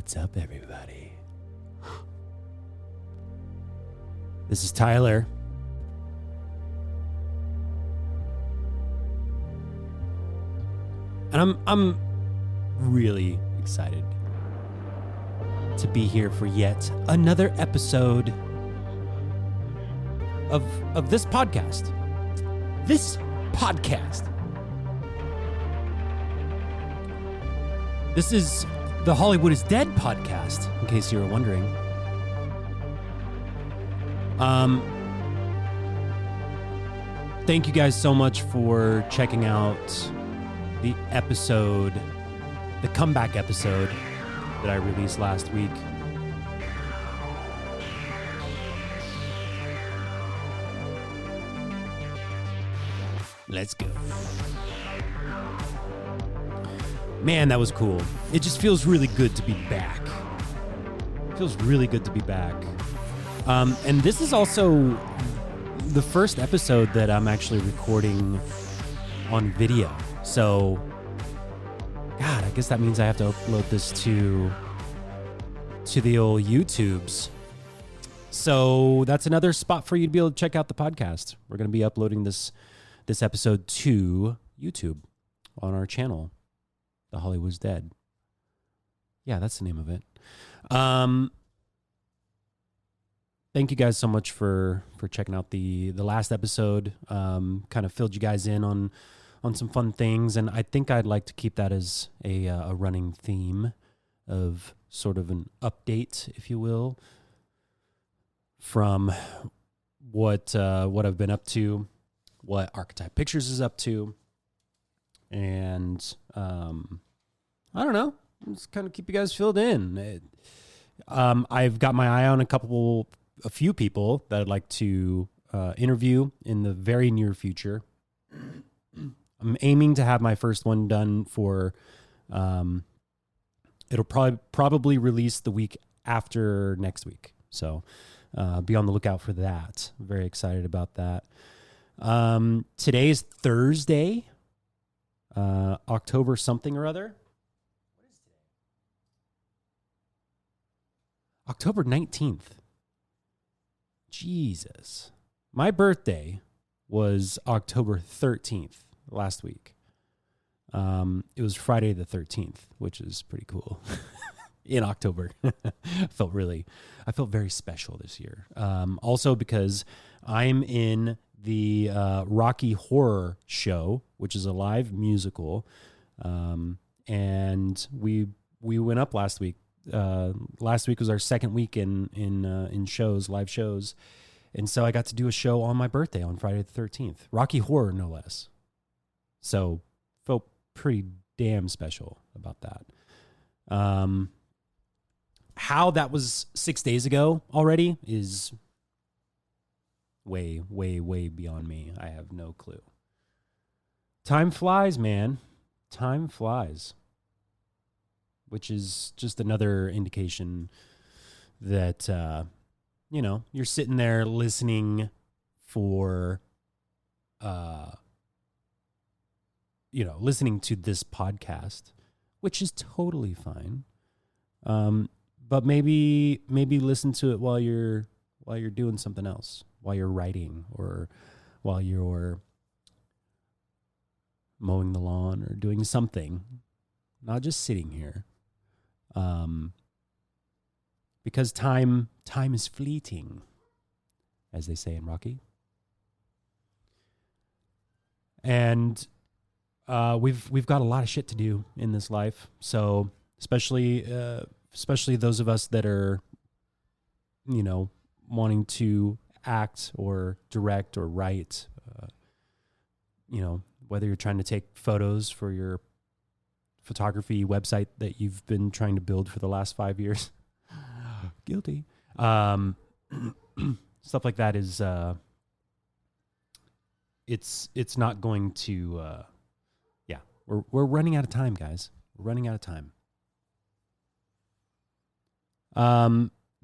What's up, everybody? This is Tyler. And I'm really excited to be here for yet another episode of this podcast. This podcast. This is the Hollywood is Dead podcast, in case you were wondering. Thank you guys so much for checking out the episode, the comeback episode that I released last week. Let's go. Man, that was cool. It just feels really good to be back. It feels really good to be back. And this is also the first episode that I'm actually recording on video. So, God, I guess that means I have to upload this to the old YouTubes. So that's another spot for you to be able to check out the podcast. We're going to be uploading this episode to YouTube on our channel, The Hollywood's Dead. Yeah, that's the name of it. Thank you guys so much for checking out the last episode. Kind of filled you guys in on some fun things, and I think I'd like to keep that as a running theme of sort of an update, if you will, from what I've been up to, what Archetype Pictures is up to, and I don't know, just kind of keep you guys filled in. I've got my eye on a few people that I'd like to interview in the very near future. I'm aiming to have my first one done for, it'll probably release the week after next week. So be on the lookout for that. I'm very excited about that. Today is Thursday, October something or other. What is today? October 19th. Jesus. My birthday was October 13th last week. It was Friday the 13th, which is pretty cool. In October. I felt very special this year. Also because I'm in the Rocky Horror Show, which is a live musical. And we went up last week. Last week was our second week in shows, live shows. And so I got to do a show on my birthday on Friday the 13th. Rocky Horror, no less. So felt pretty damn special about that. How that was 6 days ago already is way, way, way beyond me. I have no clue. Time flies, man. Time flies. Which is just another indication that, you're sitting there listening for, listening to this podcast, which is totally fine. But maybe listen to it while you're doing something else, while you're writing or while you're mowing the lawn or doing something, not just sitting here. Because time is fleeting, as they say in Rocky. And we've got a lot of shit to do in this life. So especially those of us that are, wanting to act or direct or write, whether you're trying to take photos for your photography website that you've been trying to build for the last 5 years. Guilty. Stuff like that is, it's not going to, we're running out of time, guys. We're running out of time.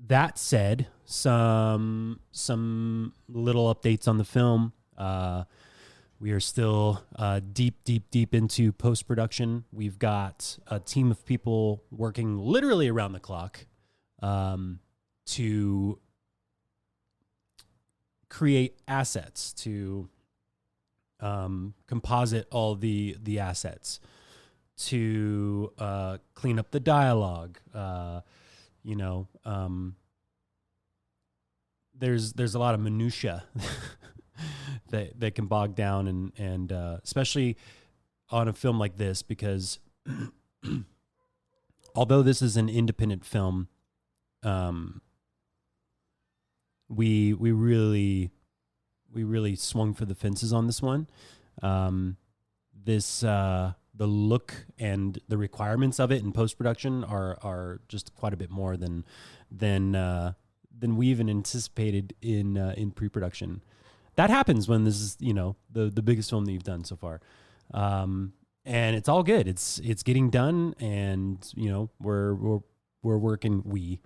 That said, some little updates on the film. We are still deep into post-production. We've got a team of people working literally around the clock to create assets, to composite all the assets, to clean up the dialogue. There's a lot of minutia that can bog down, and especially on a film like this, because although this is an independent film, we really swung for the fences on this one. The look and the requirements of it in post-production are just quite a bit more than we even anticipated in pre-production. That happens when this is, the biggest film that you've done so far. And it's all good. It's getting done, and we're working.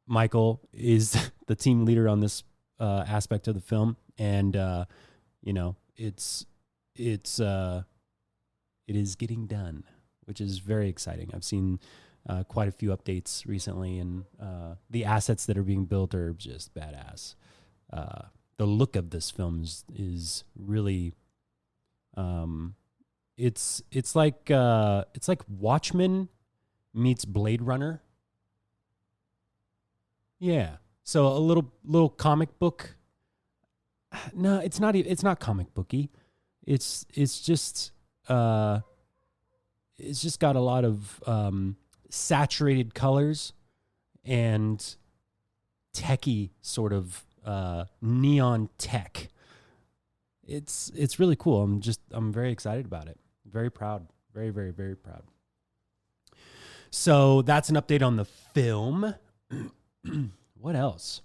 Michael is the team leader on this aspect of the film, and it is getting done, which is very exciting. I've seen quite a few updates recently, and the assets that are being built are just badass. The look of this film is really, it's like Watchmen meets Blade Runner. Yeah. So a little comic book. No, it's not. It's not comic booky. It's just got a lot of saturated colors and techie sort of neon tech. It's really cool. I'm very excited about it. Very proud. Very, very, very proud. So that's an update on the film. What else?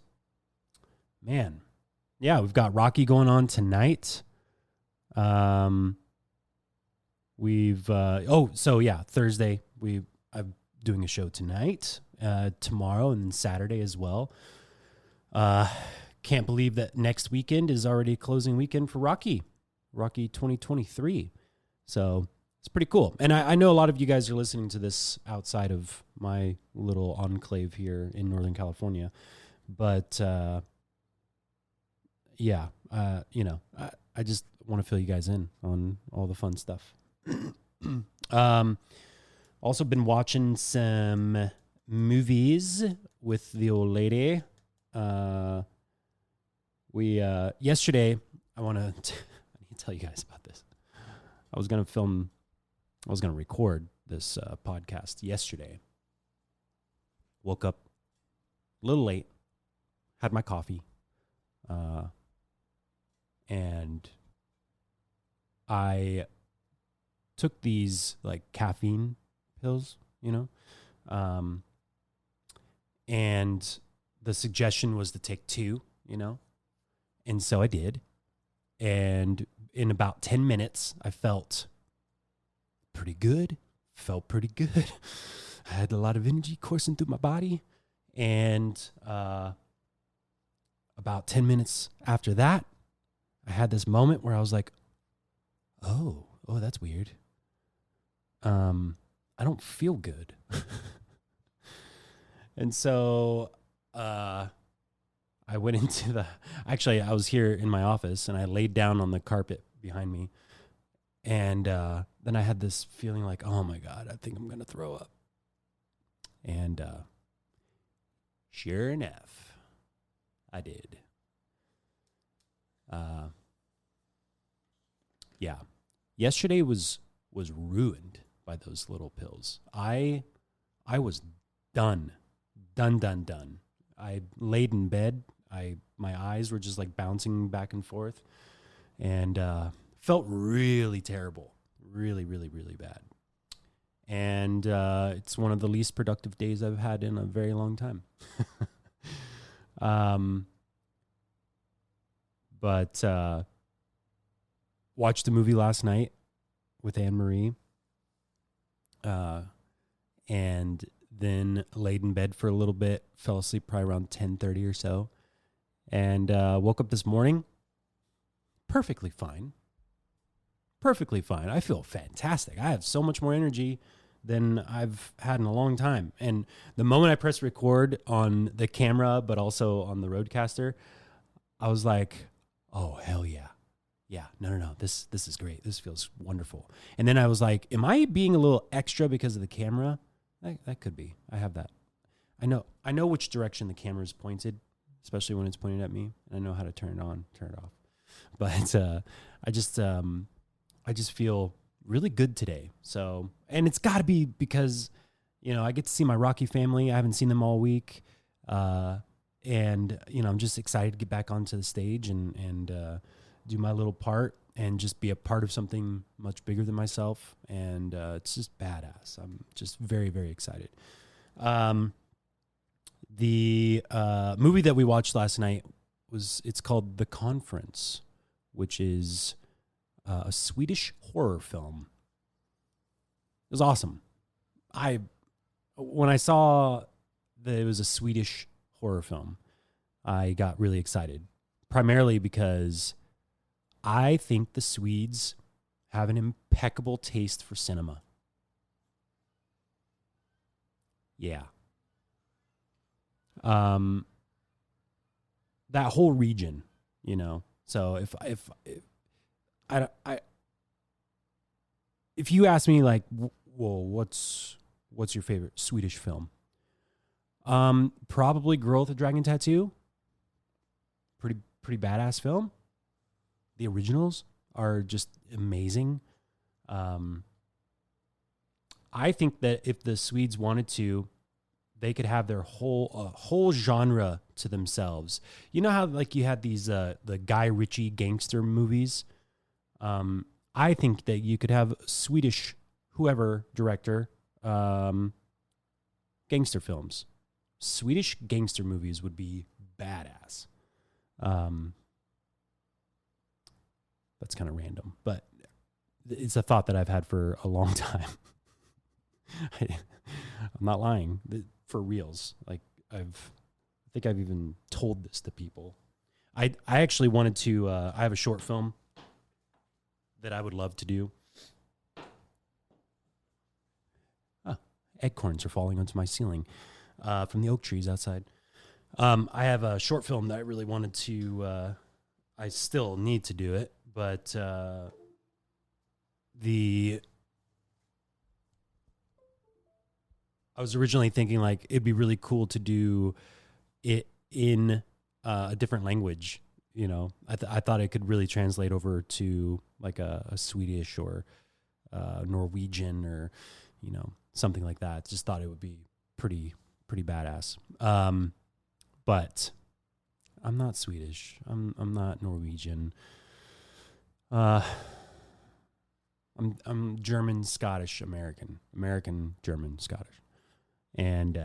Man. Yeah, we've got Rocky going on tonight. Thursday I'm doing a show tonight, tomorrow, and Saturday as well. Can't believe that next weekend is already closing weekend for Rocky 2023. So it's pretty cool. And I know a lot of you guys are listening to this outside of my little enclave here in Northern California. But, I just want to fill you guys in on all the fun stuff. Also been watching some movies with the old lady. Yesterday, I need to tell you guys about this. I was going to record this podcast yesterday. Woke up a little late, had my coffee, and I took these like caffeine pills, and the suggestion was to take 2, and so I did. And in about 10 minutes, I felt pretty good. I had a lot of energy coursing through my body. And about 10 minutes after that, I had this moment where I was like, oh, that's weird. I don't feel good. And so I went into I was here in my office, and I laid down on the carpet behind me. And then I had this feeling like, oh my God, I think I'm going to throw up. And sure enough, I did. Yeah. Yesterday was ruined by those little pills. I was done. I laid in bed. My eyes were just like bouncing back and forth, and felt really terrible, really, really, really bad. And it's one of the least productive days I've had in a very long time. But watched a movie last night with Anne-Marie, and then laid in bed for a little bit, fell asleep probably around 10:30 or so, and woke up this morning perfectly fine. Perfectly fine. I feel fantastic. I have so much more energy than I've had in a long time. And the moment I pressed record on the camera, but also on the Rodecaster, I was like, oh, hell yeah. Yeah, no. This is great. This feels wonderful. And then I was like, am I being a little extra because of the camera? That could be. I have that. I know which direction the camera is pointed, especially when it's pointed at me. And I know how to turn it on, turn it off. But I just feel really good today. So, and it's got to be because, I get to see my Rocky family. I haven't seen them all week. And, I'm just excited to get back onto the stage and do my little part and just be a part of something much bigger than myself. And it's just badass. I'm just very, very excited. The movie that we watched last night it's called The Conference, which is a Swedish horror film. It was awesome. When I saw that it was a Swedish horror film, I got really excited, primarily because I think the Swedes have an impeccable taste for cinema. Yeah. That whole region, So if you ask me like, well, what's your favorite Swedish film? Probably Girl with a Dragon Tattoo. Pretty badass film. The originals are just amazing. I think that if the Swedes wanted to, they could have their whole genre to themselves. You know how like you had these the Guy Ritchie gangster movies? I think that you could have Swedish whoever director gangster films. Swedish gangster movies would be badass. That's kind of random, but it's a thought that I've had for a long time. I'm not lying. For reals. Like I think I've even told this to people. I actually wanted to, I have a short film that I would love to do. Acorns are falling onto my ceiling from the oak trees outside. I have a short film that I really wanted to, I still need to do it, but I was originally thinking like it'd be really cool to do it in a different language. I thought it could really translate over to like a Swedish or Norwegian or something like that. Just thought it would be pretty badass. But I'm not Swedish. I'm not Norwegian. I'm German, Scottish, American, German, Scottish. And,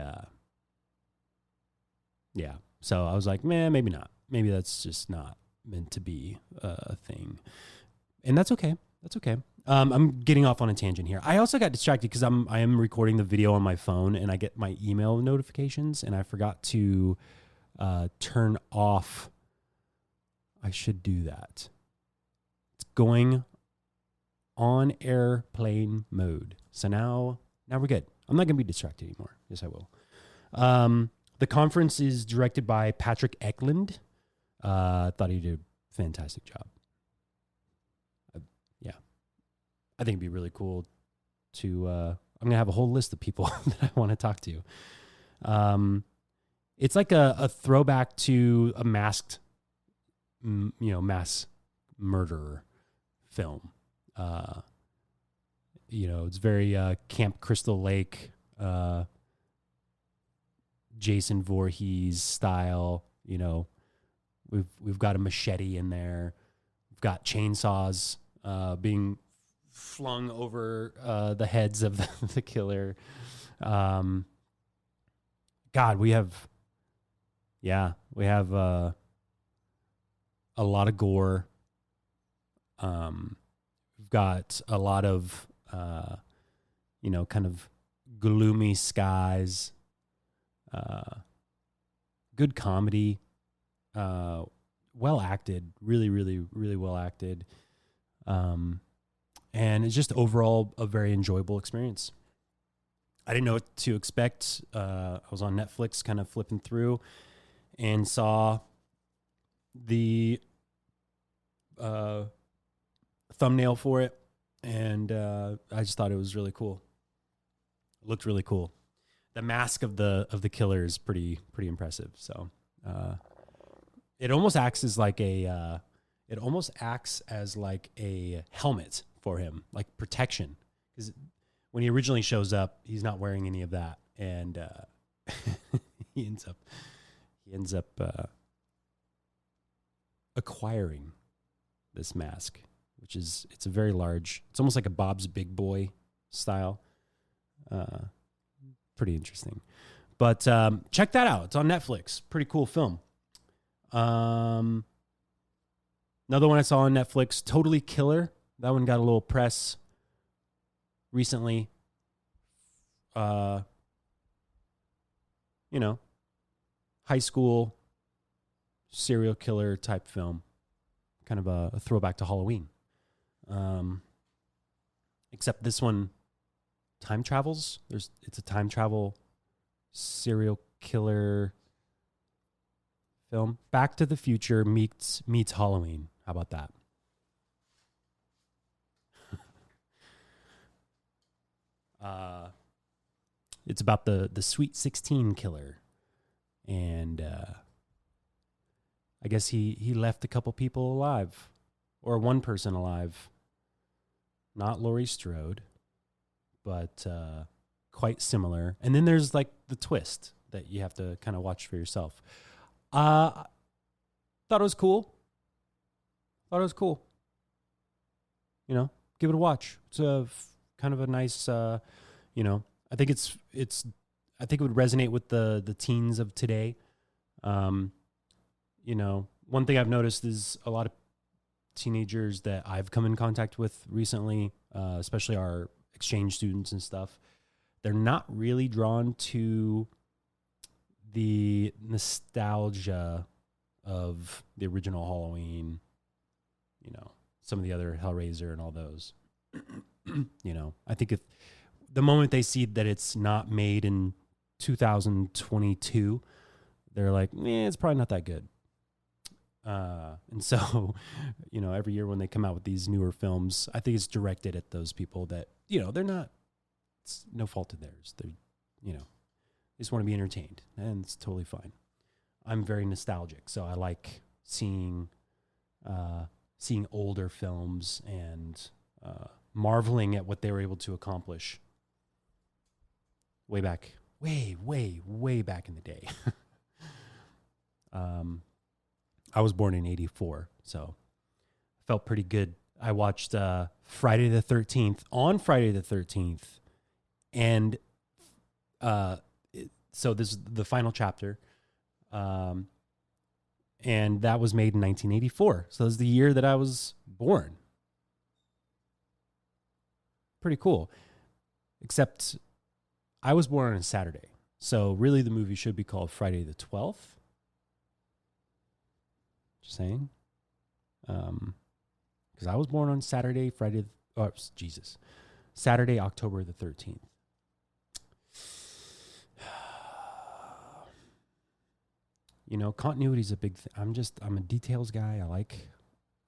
yeah, so I was like, man, maybe not. Maybe that's just not meant to be a thing. And that's okay. That's okay. I'm getting off on a tangent here. I also got distracted because I am recording the video on my phone and I get my email notifications and I forgot to, turn off. I should do that. It's going on airplane mode. So now we're good. I'm not going to be distracted anymore. Yes, I will. The Conference is directed by Patrick Eklund. Thought he did a fantastic job. I think it'd be really cool to, I'm going to have a whole list of people that I want to talk to. It's like a throwback to a masked, mass murderer film. It's very Camp Crystal Lake, Jason Voorhees style. We've got a machete in there. We've got chainsaws being flung over the heads of the killer. God, we have a lot of gore. We've got a lot of, kind of gloomy skies, good comedy. well acted, really, really, really well acted. And it's just overall a very enjoyable experience. I didn't know what to expect. I was on Netflix kind of flipping through and saw the thumbnail for it. And I just thought it was really cool. It looked really cool. The mask of the killer is pretty impressive. So it almost acts as like a helmet for him, like protection. Because when he originally shows up, he's not wearing any of that, and he ends up acquiring this mask, which is it's almost like a Bob's Big Boy style. Pretty interesting, but check that out. It's on Netflix. Pretty cool film. Another one I saw on Netflix, Totally Killer. That one got a little press recently. High school serial killer type film. Kind of a throwback to Halloween. Except this one time travels. It's a time travel serial killer film. Back to the Future meets Halloween. How about that? It's about the Sweet 16 killer, and I guess he left a couple people alive, or one person alive. Not Laurie Strode, but quite similar. And then there's like the twist that you have to kind of watch for yourself. Thought it was cool. Give it a watch. It's kind of a nice, I think I think it would resonate with the teens of today. One thing I've noticed is a lot of teenagers that I've come in contact with recently, especially our exchange students and stuff, they're not really drawn to the nostalgia of the original Halloween, some of the other Hellraiser and all those. I think if the moment they see that it's not made in 2022, they're like, it's probably not that good. And so, every year when they come out with these newer films, I think it's directed at those people that, they're not, it's no fault of theirs. They're, they just want to be entertained, and it's totally fine. I'm very nostalgic, so I like seeing older films and marveling at what they were able to accomplish way back in the day. I was born in 84, so felt pretty good. I watched Friday the 13th on Friday the 13th, and so this is the final chapter, and that was made in 1984. So it was the year that I was born. Pretty cool, except I was born on a Saturday, so really the movie should be called Friday the 12th. Just saying, because I was born on Saturday, Saturday, October the 13th. Continuity is a big thing. I'm a details guy.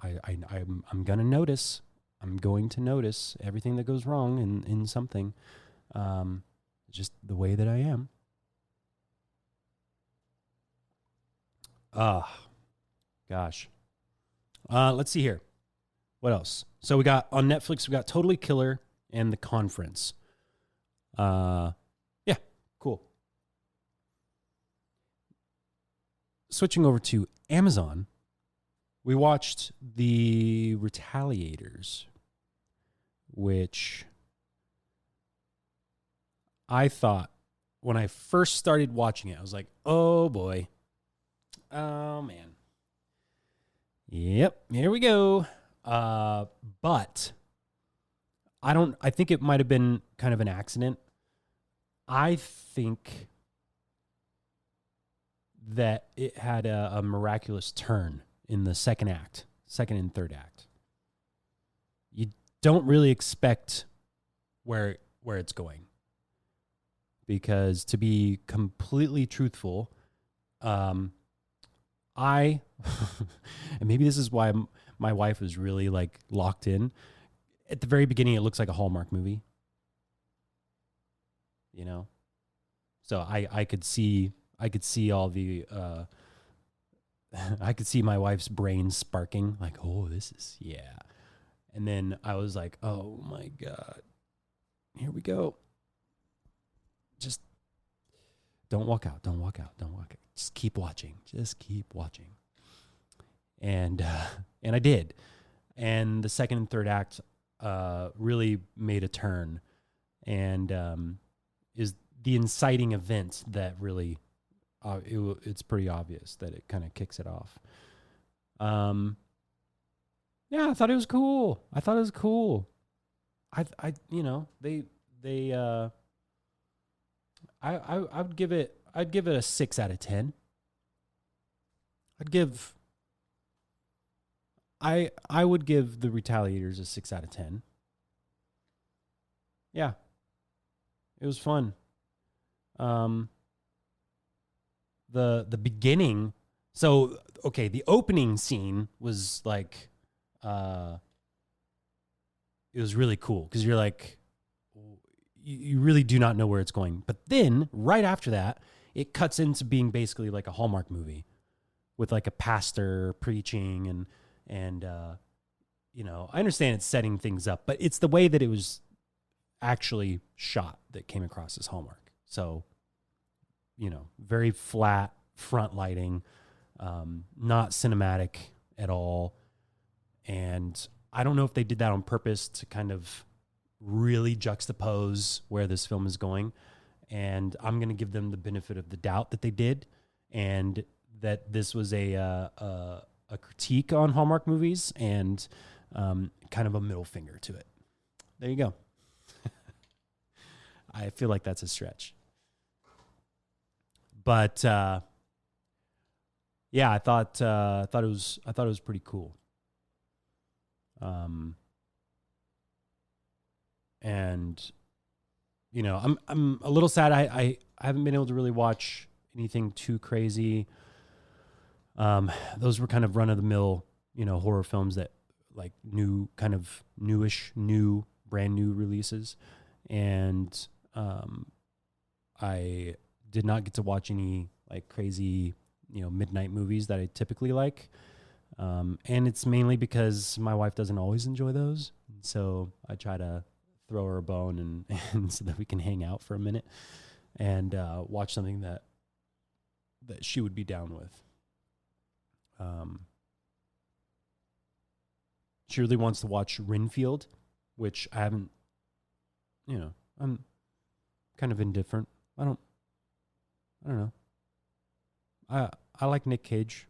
I'm gonna notice. I'm going to notice everything that goes wrong in something. Just the way that I am. Gosh. Let's see here. What else? So we got on Netflix, we got Totally Killer and The Conference. Yeah, cool. Switching over to Amazon, we watched The Retaliators, which I thought when I first started watching it, I was like, oh boy. Oh man. Yep, here we go. But I think it might have been kind of an accident. I think that it had a miraculous turn in the second and third act. You don't really expect where it's going. Because to be completely truthful, I and maybe this is why my wife was really like locked in. At the very beginning, it looks like a Hallmark movie. You know, so I could see all the I could see my wife's brain sparking like, oh, this is yeah. And then I was like, oh my God, here we go. Just don't walk out. Just keep watching. And I did. And the second and third act really made a turn, and is the inciting event that really it's pretty obvious that it kind of kicks it off. Yeah, I thought it was cool. I would give it a 6 out of 10. I would give The Retaliators a 6 out of 10. Yeah. It was fun. The beginning, so okay, the opening scene was like it was really cool because you're like, you really do not know where it's going. But then right after that, it cuts into being basically like a Hallmark movie with like a pastor preaching and you know, I understand it's setting things up, but it's the way that it was actually shot that came across as Hallmark. So, you know, very flat front lighting, not cinematic at all. And I don't know if they did that on purpose to kind of really juxtapose where this film is going. And I'm going to give them the benefit of the doubt that they did, and that this was a critique on Hallmark movies and kind of a middle finger to it. There you go. I feel like that's a stretch. But yeah, I thought it was pretty cool. And you know, I'm a little sad. I haven't been able to really watch anything too crazy. Those were kind of run of the mill, you know, horror films that like brand new releases. And I did not get to watch any like crazy, you know, midnight movies that I typically like. And it's mainly because my wife doesn't always enjoy those. So I try to throw her a bone and so that we can hang out for a minute and watch something that she would be down with. She really wants to watch Renfield, which I haven't, you know, I'm kind of indifferent. I don't know. I like Nick Cage.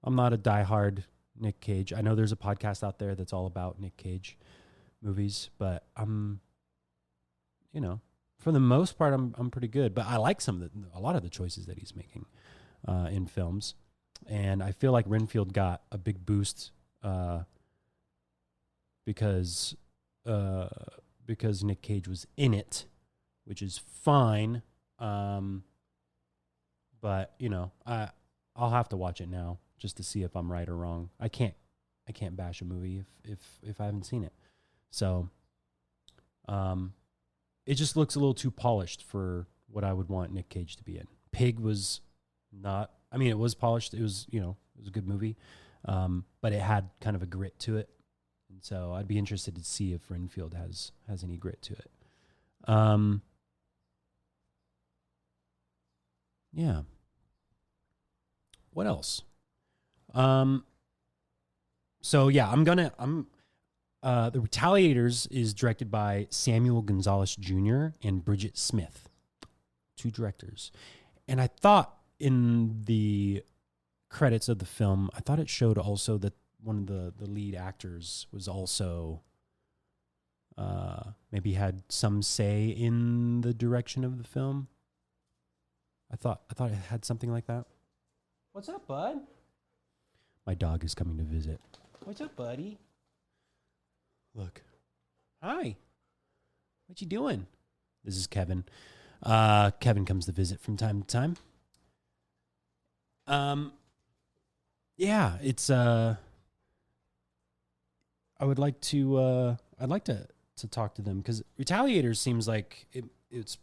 I'm not a diehard Nick Cage. I know there's a podcast out there that's all about Nick Cage movies, but I'm, you know, for the most part, I'm pretty good. But I like a lot of the choices that he's making in films, and I feel like Renfield got a big boost because Nick Cage was in it, which is fine. But you know, I'll have to watch it now just to see if I'm right or wrong. I can't bash a movie if I haven't seen it. So, it just looks a little too polished for what I would want Nick Cage to be in. Pig was not. I mean, it was polished. It was, you know, it was a good movie, but it had kind of a grit to it. And so I'd be interested to see if Renfield has any grit to it. Yeah. What else? So yeah, The Retaliators is directed by Samuel Gonzalez Jr. and Bridget Smith, 2 directors. And I thought in the credits of the film, I thought it showed also that one of the lead actors was also maybe had some say in the direction of the film. I thought it had something like that. What's up, bud? My dog is coming to visit. What's up, buddy? Look. Hi. What you doing? This is Kevin. Kevin comes to visit from time to time. Yeah, it's I'd like to talk to them because Retaliators seems like it's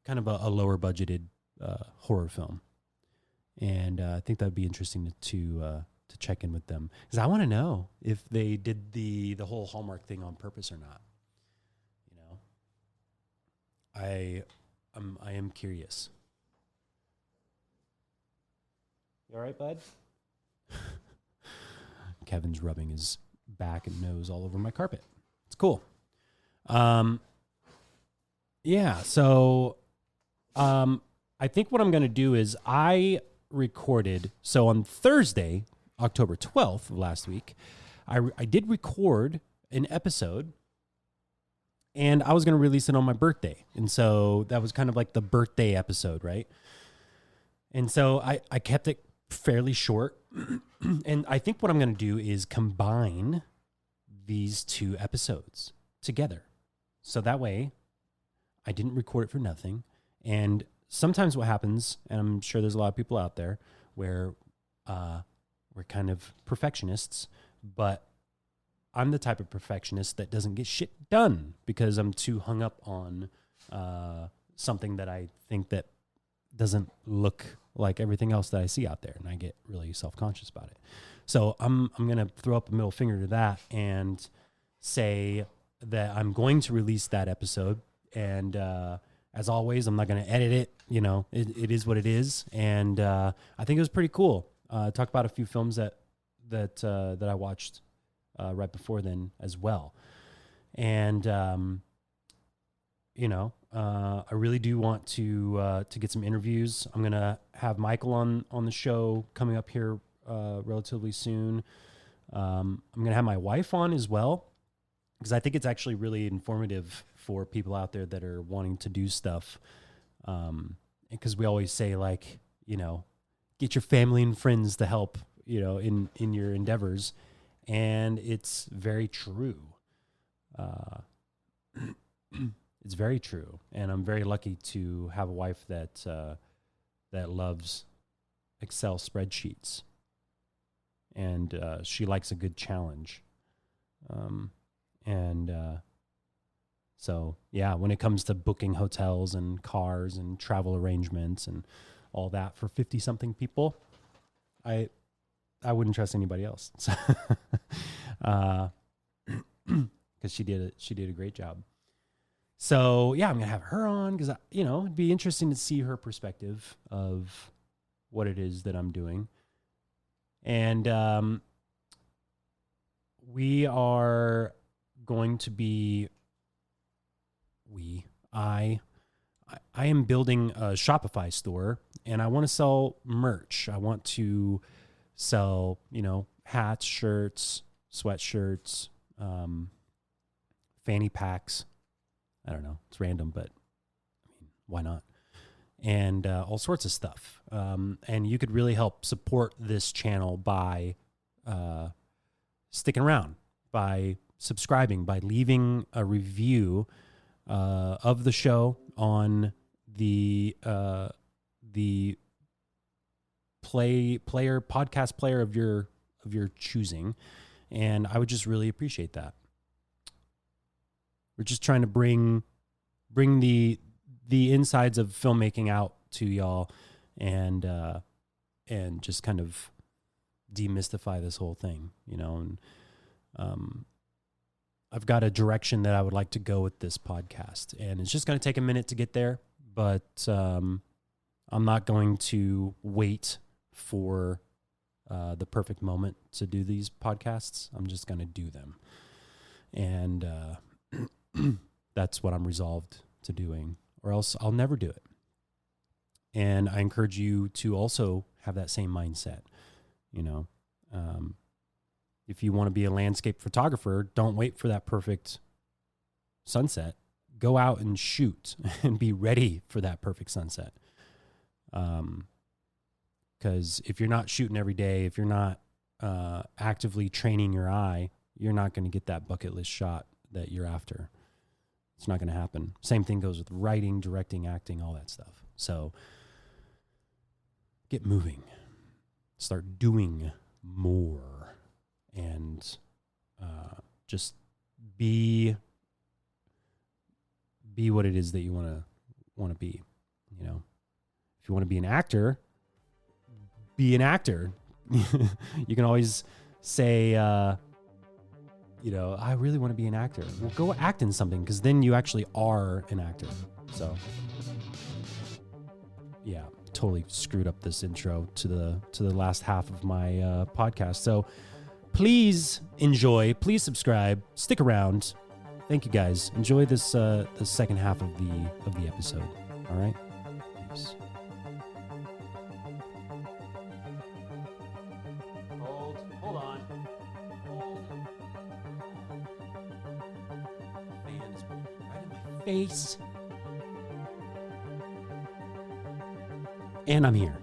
kind of a lower budgeted horror film, and I think that'd be interesting to check in with them because I want to know if they did the whole Hallmark thing on purpose or not. You know, I am curious. You all right, bud? Kevin's rubbing his back and nose all over my carpet. It's cool. Yeah, so I think what I'm going to do is I recorded. So on Thursday, October 12th of last week, I did record an episode, and I was going to release it on my birthday. And so that was kind of like the birthday episode, right? And so I kept it fairly short. And I think what I'm going to do is combine these two episodes together. So that way I didn't record it for nothing. And sometimes what happens, and I'm sure there's a lot of people out there where we're kind of perfectionists, but I'm the type of perfectionist that doesn't get shit done because I'm too hung up on something that I think that doesn't look like everything else that I see out there, and I get really self-conscious about it. So I'm going to throw up a middle finger to that and say that I'm going to release that episode, and as always, I'm not going to edit it. You know, it is what it is, and I think it was pretty cool. Talk about a few films that I watched right before then as well, and you know, I really do want to get some interviews. I'm gonna have Michael on the show coming up here relatively soon. I'm gonna have my wife on as well because I think it's actually really informative for people out there that are wanting to do stuff. Because we always say, like, you know, get your family and friends to help, you know, in your endeavors, and it's very true. It's very true, and I'm very lucky to have a wife that loves Excel spreadsheets, and she likes a good challenge. So yeah, when it comes to booking hotels and cars and travel arrangements and all that for 50-something people, I wouldn't trust anybody else, because she did a great job. So yeah, I'm gonna have her on because you know, it'd be interesting to see her perspective of what it is that I'm doing, and we are going to be. I am building a Shopify store, and I want to sell merch. I want to sell, you know, hats, shirts, sweatshirts, fanny packs. I don't know. It's random, but I mean, why not? And all sorts of stuff. And you could really help support this channel by sticking around, by subscribing, by leaving a review of the show on the podcast player of your choosing, and I would just really appreciate that. We're just trying to bring the insides of filmmaking out to y'all, and just kind of demystify this whole thing, you know. And I've got a direction that I would like to go with this podcast, and it's just going to take a minute to get there, but I'm not going to wait for the perfect moment to do these podcasts. I'm just going to do them, and that's what I'm resolved to doing, or else I'll never do it. And I encourage you to also have that same mindset. You know, if you want to be a landscape photographer, don't wait for that perfect sunset. Go out and shoot and be ready for that perfect sunset. Because if you're not shooting every day, if you're not actively training your eye, you're not going to get that bucket list shot that you're after. It's not going to happen. Same thing goes with writing, directing, acting, all that stuff. So get moving. Start doing more. And just be what it is that you want to be. You know, if you want to be an actor, be an actor. You can always say, you know, I really want to be an actor. Well, go act in something, because then you actually are an actor. So, yeah, totally screwed up this intro to the last half of my podcast. So, please enjoy. Please subscribe. Stick around. Thank you, guys. Enjoy this the second half of the episode. All right. Peace. Hold on. Man is right in my face. And I'm here.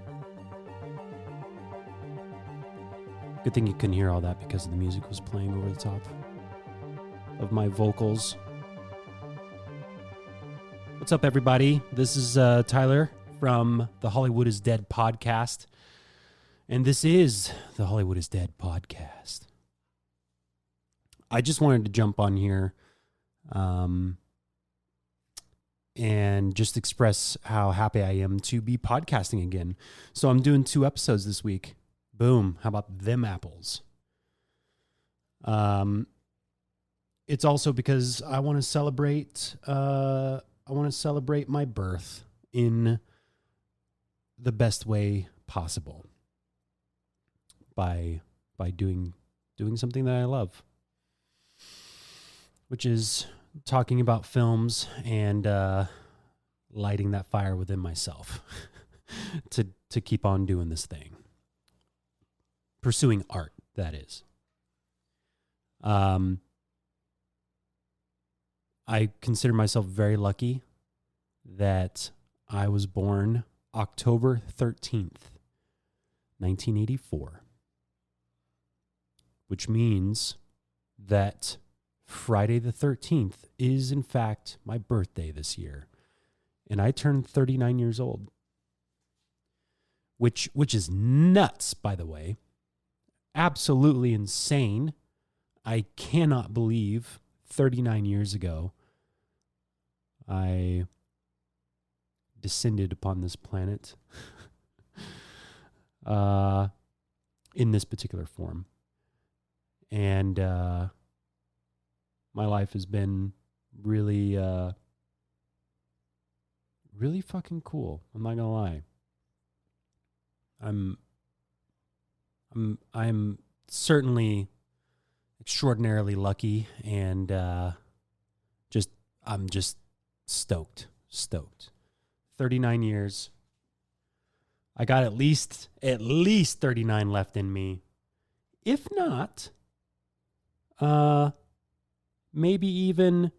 Good thing you couldn't hear all that because the music was playing over the top of my vocals. What's up, everybody? This is Tyler from the Hollywood is Dead podcast. And this is the Hollywood is Dead podcast. I just wanted to jump on here and just express how happy I am to be podcasting again. So I'm doing 2 episodes this week. Boom. How about them apples? It's also because I want to celebrate my birth in the best way possible by doing something that I love, which is talking about films and lighting that fire within myself to keep on doing this thing. Pursuing art, that is. I consider myself very lucky that I was born October 13th, 1984, which means that Friday the 13th is, in fact, my birthday this year. And I turned 39 years old, which is nuts, by the way. Absolutely insane. I cannot believe 39 years ago I descended upon this planet in this particular form. And my life has been really really fucking cool. I'm not gonna lie. I'm certainly extraordinarily lucky, and I'm just stoked. 39 years. I got at least 39 left in me. If not, maybe even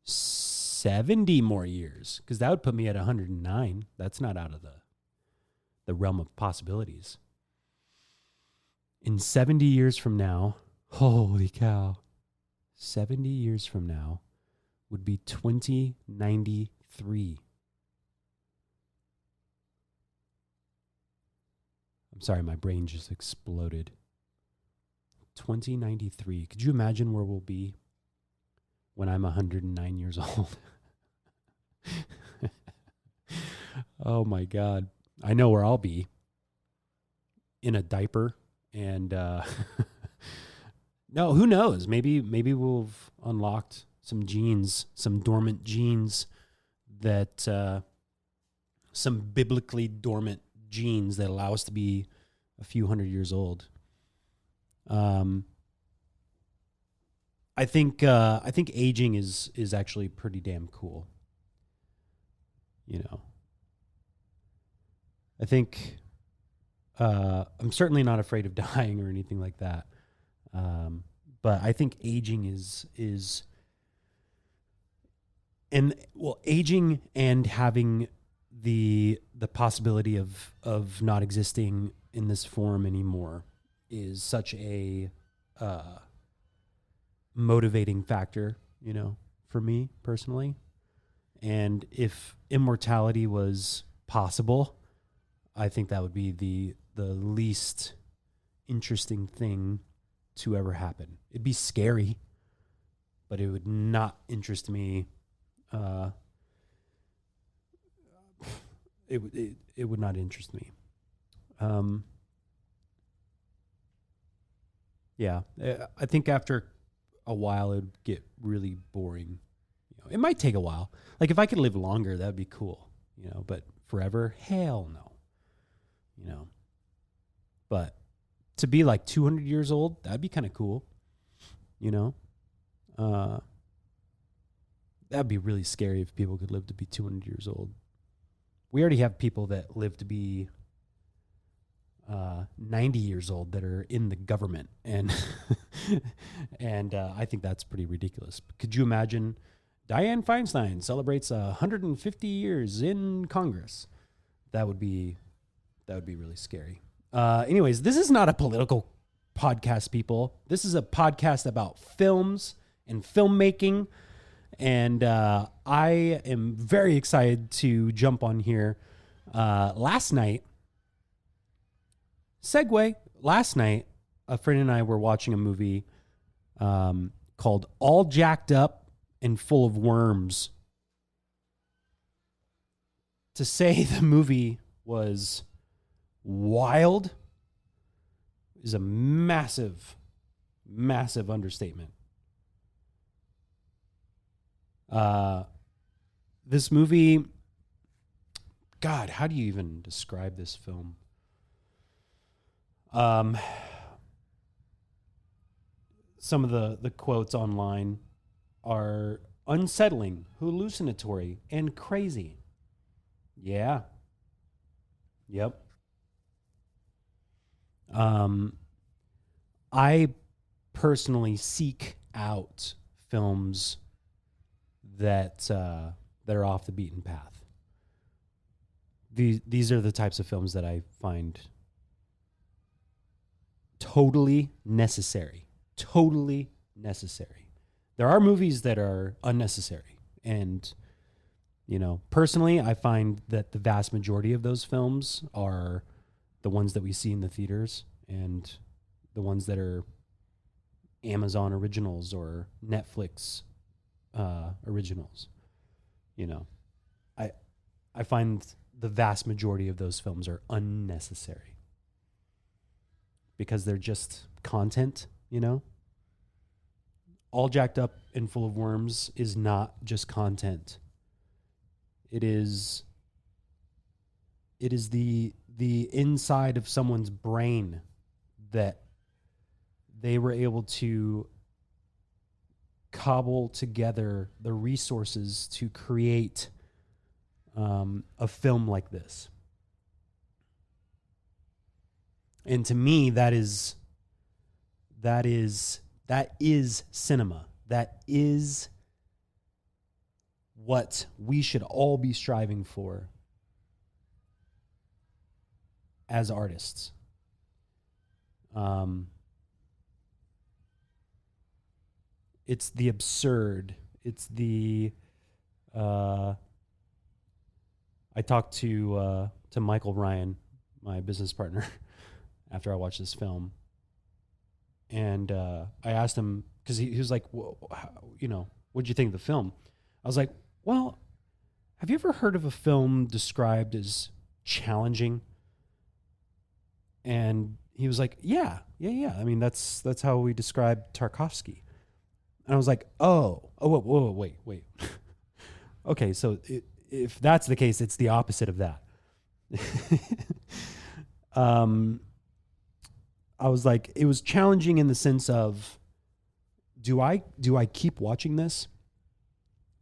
70 more years, because that would put me at 109. That's not out of the realm of possibilities. In 70 years from now, holy cow, 70 years from now would be 2093. I'm sorry, my brain just exploded. 2093. Could you imagine where we'll be when I'm 109 years old? Oh my God. I know where I'll be. In a diaper. And no, who knows? Maybe we'll have unlocked some genes, some dormant genes that, some biblically dormant genes that allow us to be a few hundred years old. I think aging is actually pretty damn cool. You know, I think I'm certainly not afraid of dying or anything like that. But I think aging is aging and having the possibility of not existing in this form anymore is such a motivating factor, for me personally. And if immortality was possible, I think that would be the least interesting thing to ever happen. It'd be scary, but it would not interest me. It would not interest me. Yeah, I think after a while it would get really boring. It might take a while. Like if I could live longer, that'd be cool. But forever, hell no. But to be like 200 years old, that'd be kind of cool. That'd be really scary if people could live to be 200 years old. We already have people that live to be 90 years old that are in the government, and and I think that's pretty ridiculous. Could you imagine Dianne Feinstein celebrates 150 years in Congress? That would be really scary. Anyways, this is not a political podcast, people. This is a podcast about films and filmmaking. And I am very excited to jump on here. Last night, a friend and I were watching a movie called All Jacked Up and Full of Worms. To say the movie was wild is a massive, massive understatement. This movie, God, how do you even describe this film? Some of the quotes online are unsettling, hallucinatory, and crazy. Yeah. Yep. I personally seek out films that are off the beaten path. These are the types of films that I find totally necessary. Totally necessary. There are movies that are unnecessary. And, personally, I find that the vast majority of those films are the ones that we see in the theaters and the ones that are Amazon originals or Netflix originals. I find the vast majority of those films are unnecessary because they're just content, All Jacked Up and Full of Worms is not just content. It is the inside of someone's brain that they were able to cobble together the resources to create a film like this. And to me, that is cinema. That is what we should all be striving for as artists. It's the absurd. It's the. I talked to Michael Ryan, my business partner, after I watched this film, and I asked him because he was like, well, what'd you think of the film? I was like, well, have you ever heard of a film described as challenging? And he was like, yeah. I mean, that's how we describe Tarkovsky. And I was like, wait. Okay, so if that's the case, it's the opposite of that. I was like, it was challenging in the sense of, do I keep watching this?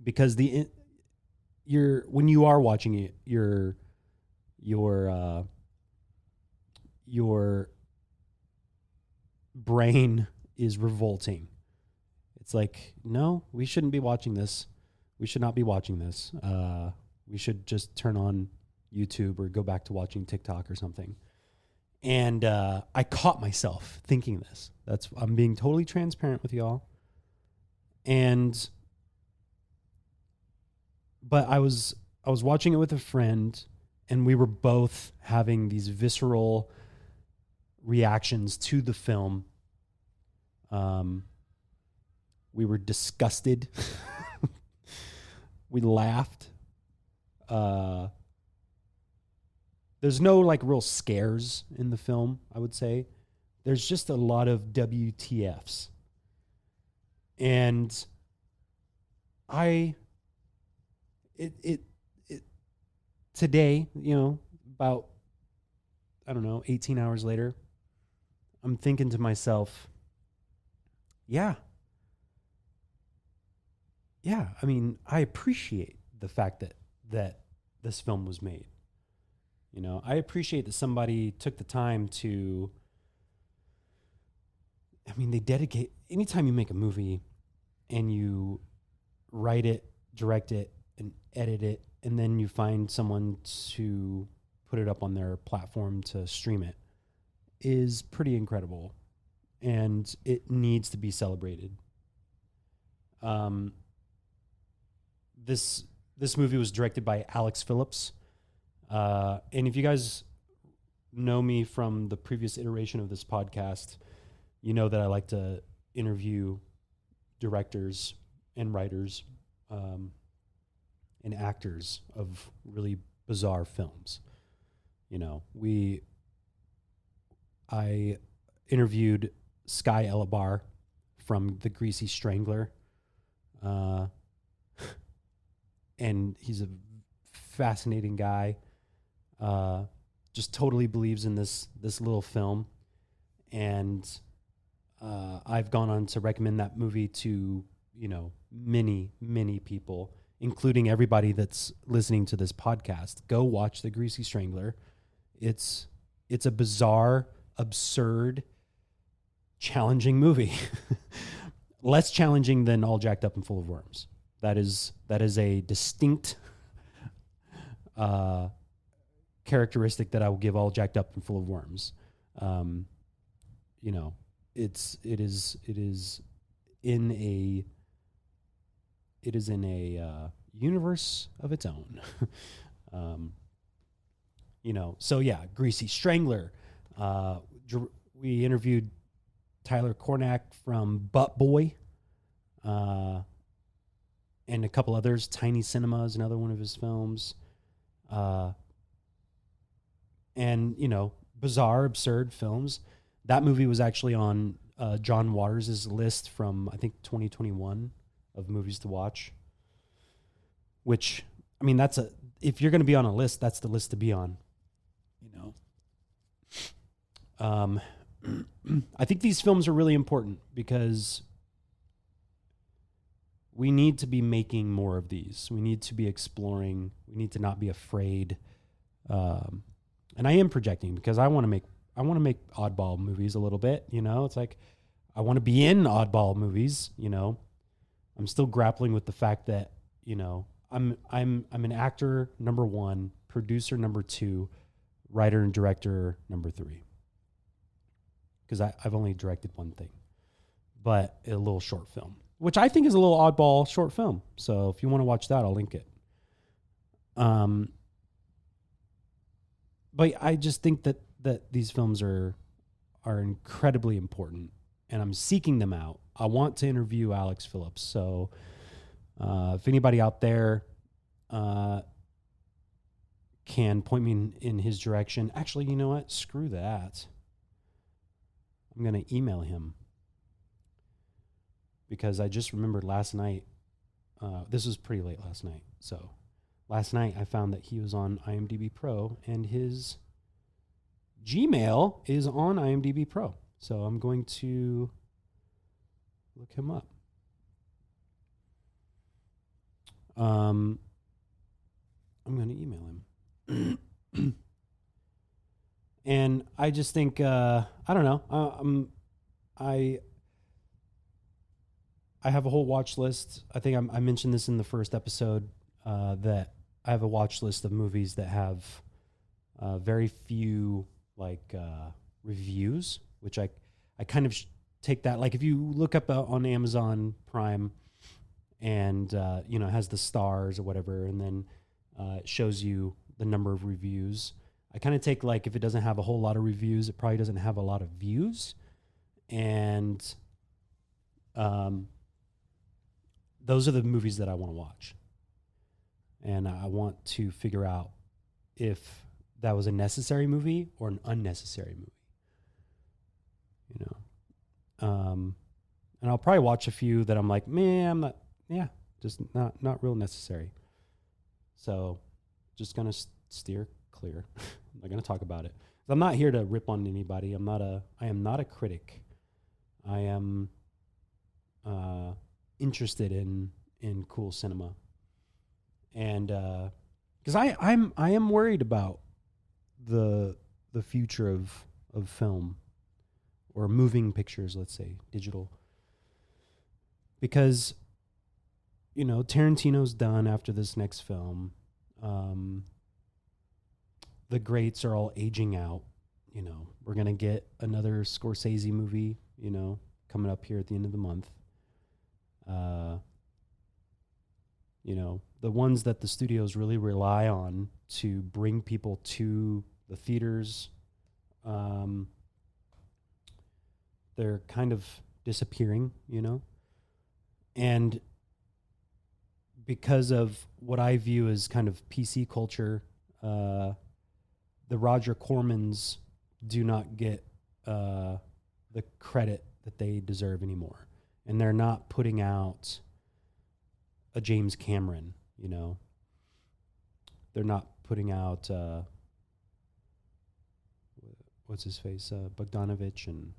Because when you are watching it, your brain is revolting. It's like, no, we shouldn't be watching this. We should not be watching this. We should just turn on YouTube or go back to watching TikTok or something. And I caught myself thinking this. I'm being totally transparent with y'all. But I was watching it with a friend, and we were both having these visceral reactions to the film. We were disgusted. We laughed. There's no like real scares in the film, I would say. There's just a lot of WTFs. And today, about, 18 hours later, I'm thinking to myself, yeah, I mean, I appreciate the fact that this film was made. I appreciate that somebody took the time to, they dedicate, anytime you make a movie and you write it, direct it, and edit it, and then you find someone to put it up on their platform to stream it, is pretty incredible. And it needs to be celebrated. This movie was directed by Alex Phillips. And if you guys know me from the previous iteration of this podcast, you know that I like to interview directors and writers and actors of really bizarre films. I interviewed Sky Elabar from The Greasy Strangler. And he's a fascinating guy. Just totally believes in this little film. And I've gone on to recommend that movie to, many, many people, including everybody that's listening to this podcast. Go watch The Greasy Strangler. It's a bizarre, absurd, challenging movie. Less challenging than All Jacked Up and Full of Worms. That is a distinct characteristic that I will give All Jacked Up and Full of Worms. It is in a universe of its own. So yeah, Greasy Strangler. We interviewed Tyler Cornack from Butt Boy, and a couple others. Tiny Cinema is another one of his films. And, bizarre, absurd films. That movie was actually on John Waters' list from, I think, 2021 of movies to watch. Which, if you're going to be on a list, that's the list to be on. I think these films are really important because we need to be making more of these. We need to be exploring. We need to not be afraid. And I am projecting because I want to make oddball movies a little bit. It's like I want to be in oddball movies. I'm still grappling with the fact that I'm an actor number 1, producer number 2, writer and director number 3. Because I've only directed one thing, but a little short film, which I think is a little oddball short film. So if you want to watch that, I'll link it. But I just think that these films are incredibly important, and I'm seeking them out. I want to interview Alex Phillips. So if anybody out there can point me in his direction. Actually, you know what? Screw that. I'm going to email him because I just remembered last night. This was pretty late last night. So last night I found that he was on IMDb Pro and his Gmail is on IMDb Pro. So I'm going to look him up. I'm going to email him. And I just think, I don't know. I have a whole watch list. I think I mentioned this in the first episode, that I have a watch list of movies that have very few like reviews, which I kind of take that. Like if you look up on Amazon Prime, and you know, it has the stars or whatever, and then it shows you the number of reviews. I kind of take, like, if it doesn't have a whole lot of reviews, it probably doesn't have a lot of views, and those are the movies that I want to watch, and I want to figure out if that was a necessary movie or an unnecessary movie. You know, and I'll probably watch a few that I'm like, man, I'm not. Yeah, just not real necessary. So, just gonna steer clear. I'm not gonna talk about it. I'm not here to rip on anybody. I am not a critic. I am interested in cool cinema, and because I am worried about the future of film or moving pictures, let's say digital, because, you know, Tarantino's done after this next film. The greats are all aging out. You know, we're going to get another Scorsese movie, you know, coming up here at the end of the month. You know, the ones that the studios really rely on to bring people to the theaters, they're kind of disappearing, you know? And because of what I view as kind of PC culture, the Roger Cormans do not get the credit that they deserve anymore. And they're not putting out a James Cameron, you know. They're not putting out, what's his face, Bogdanovich, and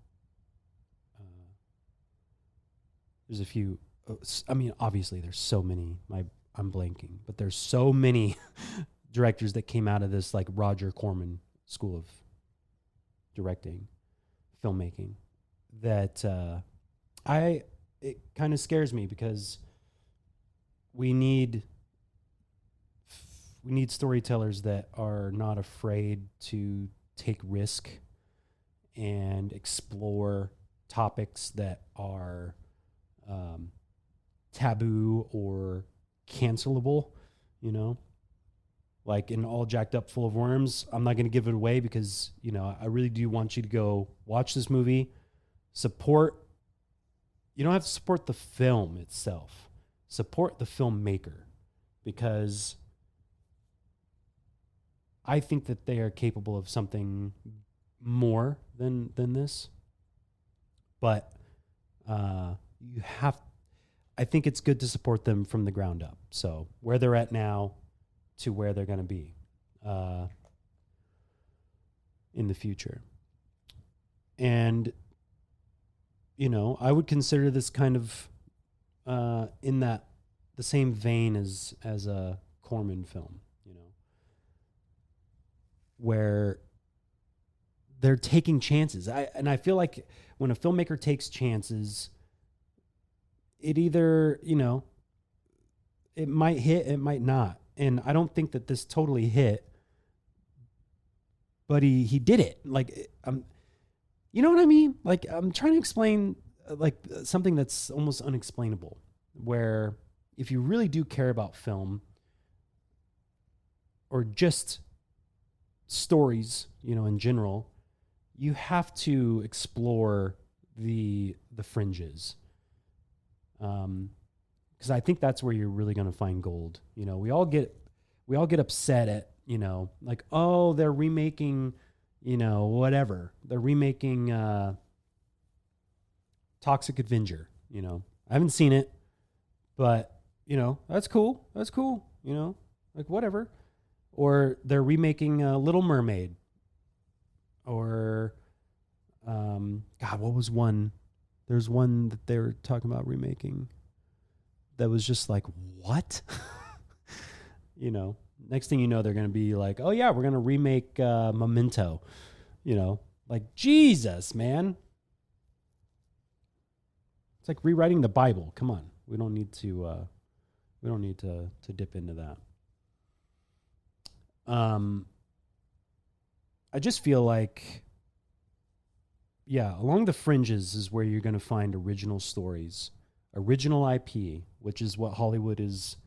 there's a few. I mean, obviously, there's so many. I'm blanking, but there's so many directors that came out of this, like, Roger Corman school of directing, filmmaking, that it kind of scares me, because we need storytellers that are not afraid to take risk and explore topics that are taboo or cancelable, you know, like in All Jacked Up Full of Worms. I'm not going to give it away because, you know, I really do want you to go watch this movie. Support. You don't have to support the film itself. Support the filmmaker, because I think that they are capable of something more than this. But I think it's good to support them from the ground up. So where they're at now to where they're going to be in the future. And, you know, I would consider this kind of in that the same vein as a Corman film, you know, where they're taking chances. I feel like when a filmmaker takes chances, it either, you know, it might hit, it might not. And I don't think that this totally hit, but he did it. Like, you know what I mean? Like, I'm trying to explain like something that's almost unexplainable, where if you really do care about film or just stories, you know, in general, you have to explore the fringes. Because I think that's where you're really going to find gold. You know, we all get upset at, you know, like, oh, they're remaking, you know, whatever. They're remaking Toxic Avenger, you know. I haven't seen it, but, you know, that's cool. That's cool, you know, like whatever. Or they're remaking Little Mermaid. Or, God, what was one? There's one that they were talking about remaking that was just like, what? You know, next thing you know, they're going to be like, oh, yeah, we're going to remake Memento. You know, like, Jesus, man. It's like rewriting the Bible. Come on. We don't need to dip into that. I just feel like, yeah, along the fringes is where you're going to find original stories, original IP, which is what Hollywood is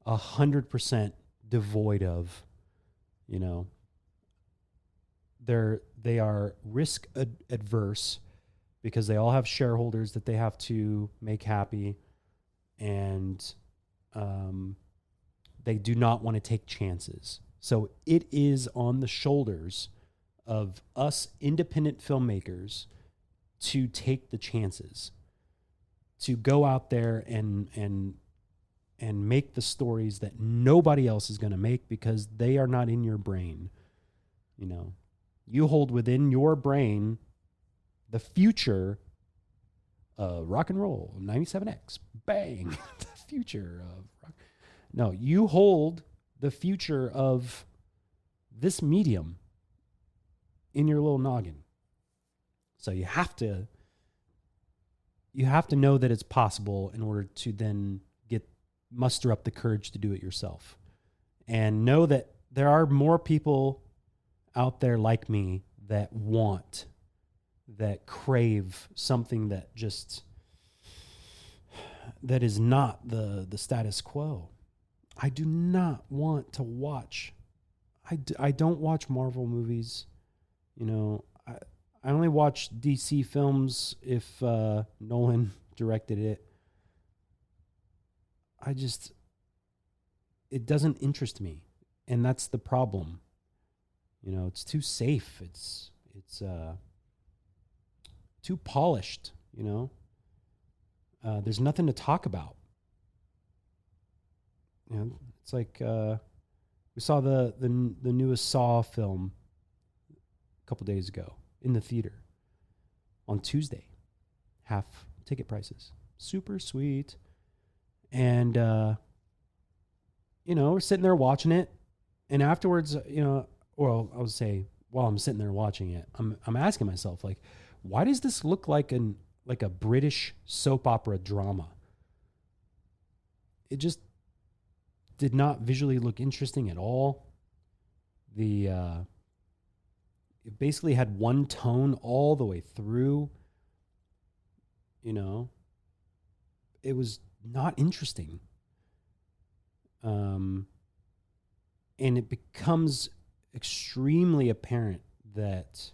100% devoid of. You know, they are risk adverse because they all have shareholders that they have to make happy, and they do not want to take chances. So it is on the shoulders of us independent filmmakers to take the chances, to go out there and make the stories that nobody else is going to make because they are not in your brain. You know, you hold within your brain the future of rock and roll, 97X, bang, the future of rock. No, you hold the future of this medium in your little noggin. So you have to know that it's possible in order to then muster up the courage to do it yourself. And know that there are more people out there like me that crave something that is not the status quo. I do not want to watch. I don't watch Marvel movies. You know, I only watch DC films if Nolan directed it. It doesn't interest me. And that's the problem. You know, it's too safe. It's too polished, you know. There's nothing to talk about. You know, it's like we saw the newest Saw film a couple days ago in the theater on Tuesday. Half ticket prices. Super sweet. And you know, we're sitting there watching it, and afterwards, you know, well, I would say while I'm sitting there watching it, I'm asking myself, like, why does this look like a British soap opera drama? It just did not visually look interesting at all. It basically had one tone all the way through. You know, it was not interesting. And it becomes extremely apparent that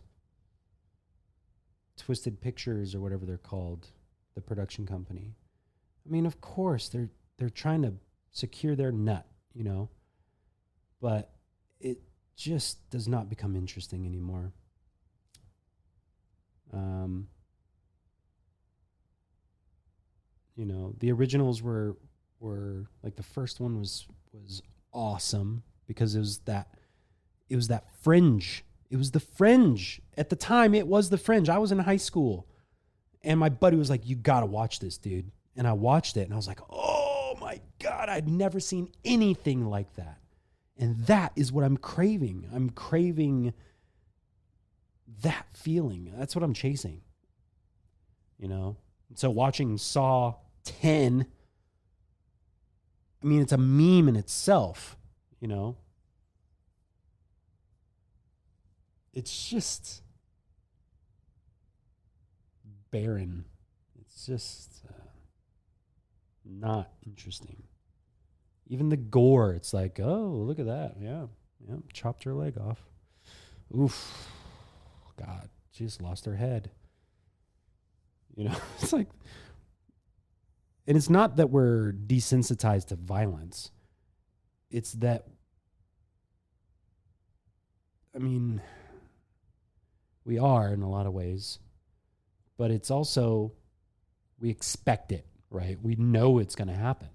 Twisted Pictures, or whatever they're called, the production company, I mean, of course they're trying to secure their nut, you know, but it just does not become interesting anymore. You know, the originals were like, the first one was awesome because it was that fringe. It was the fringe. At the time, it was the fringe. I was in high school, and my buddy was like, "You got to watch this, dude." And I watched it, and I was like, "Oh my God, I'd never seen anything like that." And that is what I'm craving. I'm craving that feeling. That's what I'm chasing. You know? So watching Saw 10, I mean, it's a meme in itself, you know? It's just barren. It's just not interesting. Even the gore, it's like, oh, look at that. Yeah, chopped her leg off. Oof. God, she just lost her head. You know, it's like, and it's not that we're desensitized to violence. It's that, I mean, we are in a lot of ways, but it's also, we expect it, right? We know it's going to happen.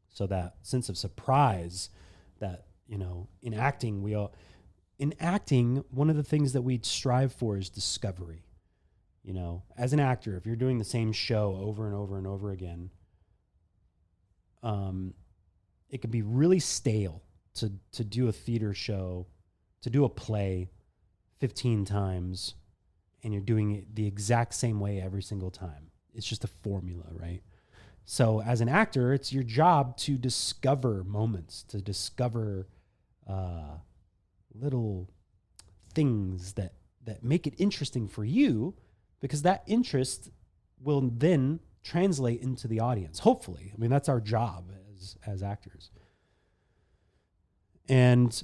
So that sense of surprise that, you know, in acting, one of the things that we strive for is discovery. You know, as an actor, if you're doing the same show over and over and over again, it can be really stale to do a theater show, to do a play 15 times, and you're doing it the exact same way every single time. It's just a formula, right? So as an actor, it's your job to discover moments, to discover little things that make it interesting for you, because that interest will then translate into the audience. Hopefully. I mean, that's our job as actors. And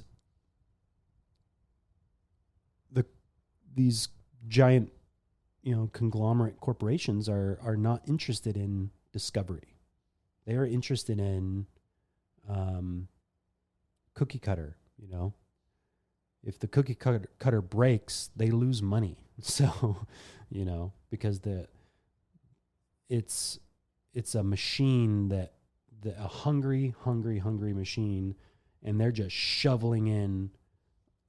these giant, conglomerate corporations are not interested in discovery. They are interested in cookie cutter. If the cookie cutter breaks, they lose money. So, because it's a machine that a hungry machine, and they're just shoveling in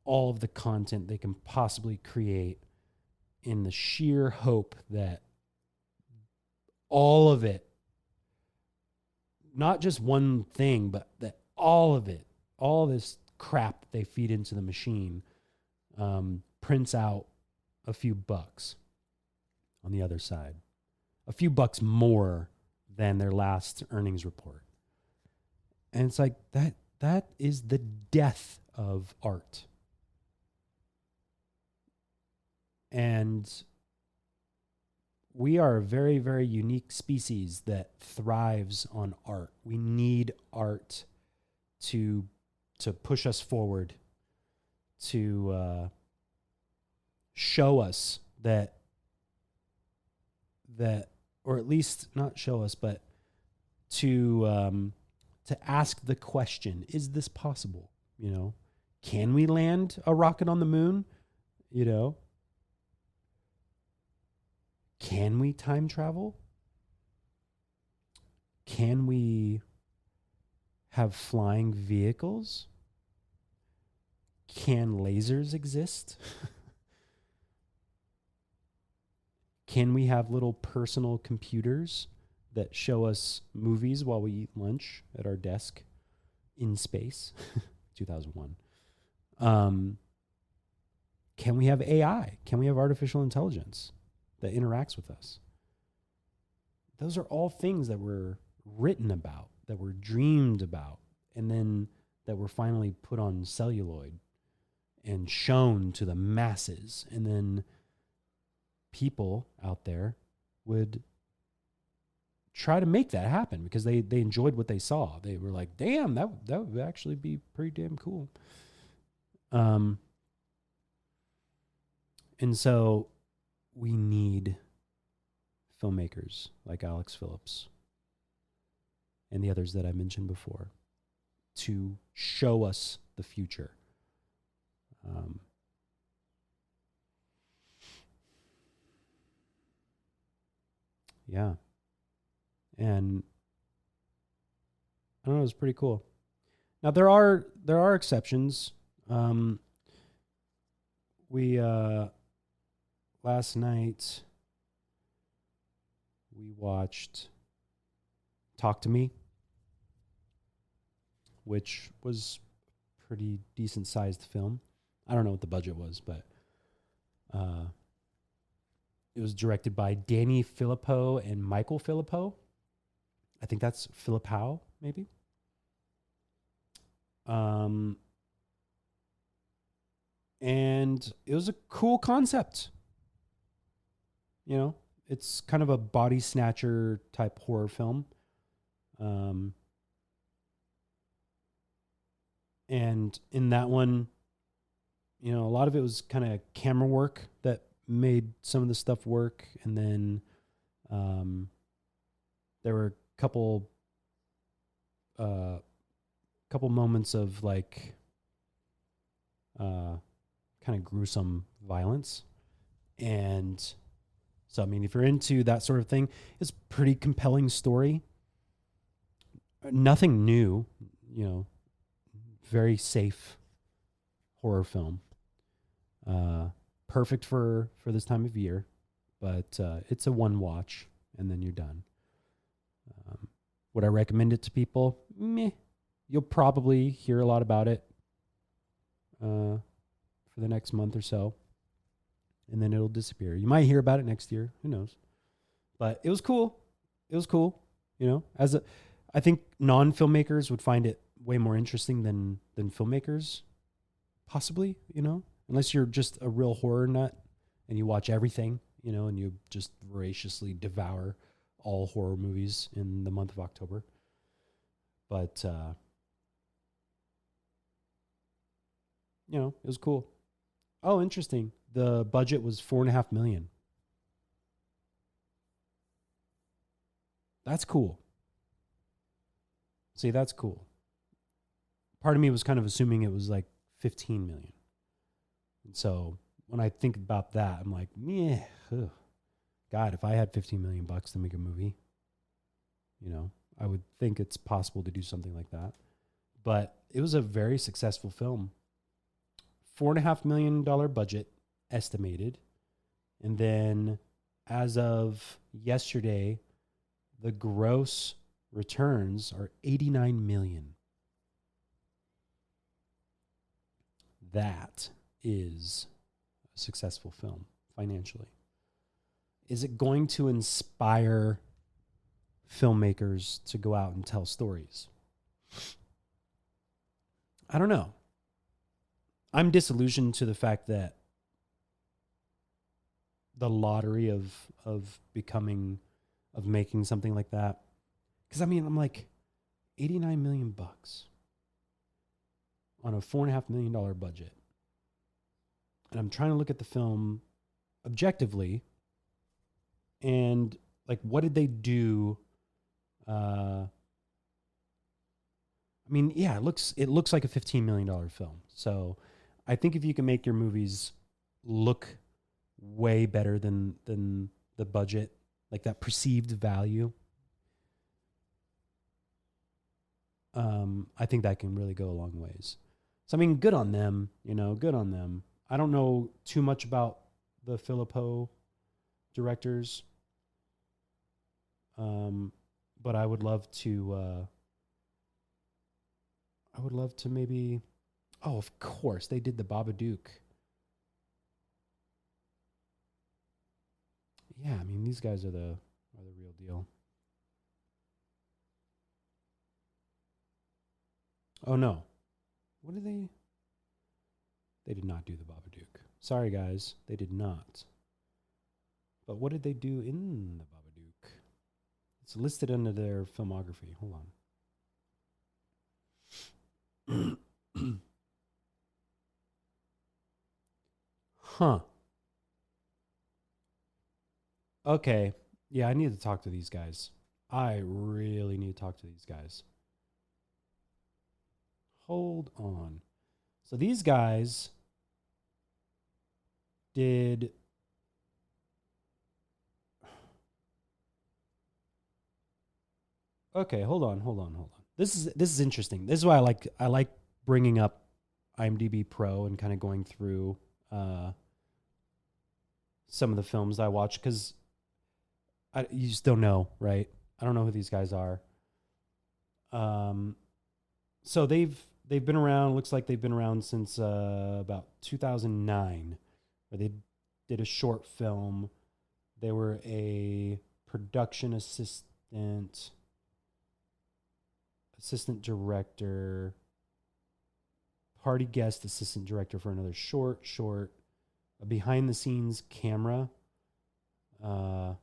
all of the content they can possibly create in the sheer hope that all of it, not just one thing, but that all of it, all this crap they feed into the machine, prints out a few bucks on the other side, a few bucks more than their last earnings report. And it's like that is the death of art. And we are a very, very unique species that thrives on art. We need art to push us forward, to show us that, or at least not show us, but to ask the question, is this possible? Can we land a rocket on the moon? Can we time travel? Can we have flying vehicles? Can lasers exist? Can we have little personal computers that show us movies while we eat lunch at our desk in space? 2001. Can we have AI? Can we have artificial intelligence that interacts with us? Those are all things that were written about, that were dreamed about, and then that were finally put on celluloid and shown to the masses. And then people out there would try to make that happen because they enjoyed what they saw. They were like, damn, that would actually be pretty damn cool. And so we need filmmakers like Alex Phillips and the others that I mentioned before to show us the future. Yeah. And I don't know, it was pretty cool. Now there are exceptions. We last night we watched Talk to Me, which was a pretty decent sized film. I don't know what the budget was, but it was directed by Danny Filippo and Michael Filippo. I think that's Filippo, maybe. And it was a cool concept. It's kind of a body snatcher type horror film. And in that one, a lot of it was kind of camera work that made some of the stuff work. And then there were a couple moments of like kind of gruesome violence. And so, I mean, if you're into that sort of thing, it's a pretty compelling story. Nothing new, very safe horror film. Perfect for this time of year, but it's a one watch and then you're done. Would I recommend it to people? Meh. You'll probably hear a lot about it for the next month or so, and then it'll disappear. You might hear about it next year. Who knows? But it was cool. It was cool. I think non-filmmakers would find it way more interesting than filmmakers, possibly. I unless you're just a real horror nut and you watch everything, you know, and you just voraciously devour all horror movies in the month of October. But, you know, it was cool. Oh, interesting. The budget was $4.5 million. That's cool. See, that's cool. Part of me was kind of assuming it was like 15 million. And so when I think about that, I'm like, yeah, God, if I had 15 million bucks to make a movie, you know, I would think it's possible to do something like that. But it was a very successful film. $4.5 million budget estimated. And then as of yesterday, the gross returns are 89 million. That is a successful film financially. Is it going to inspire filmmakers to go out and tell stories? I don't know. I'm disillusioned to the fact that the lottery of making something like that. Because I mean, I'm like, 89 million bucks on a $4.5 million budget. And I'm trying to look at the film objectively and like, what did they do? I mean, yeah, it looks like a $15 million film. So I think if you can make your movies look way better than the budget, like that perceived value, I think that can really go a long ways. So, I mean, good on them, you know, good on them. I don't know too much about the Philippou directors, but I would love to maybe, oh, of course, they did the Babadook. Yeah, I mean, these guys are the real deal. Oh no. What did they? They did not do the Babadook. Sorry, guys, they did not. But what did they do in the Babadook? It's listed under their filmography. Hold on. Huh. Okay. Yeah, I need to talk to these guys. I really need to talk to these guys. Hold on. So these guys did Okay, hold on. This is interesting. This is why I like bringing up IMDb Pro and kind of going through some of the films I watch because you just don't know, right? I don't know who these guys are. So they've been around. Looks like they've been around since about 2009, where they did a short film. They were a production assistant director, party guest assistant director for another short, a behind the scenes camera, couple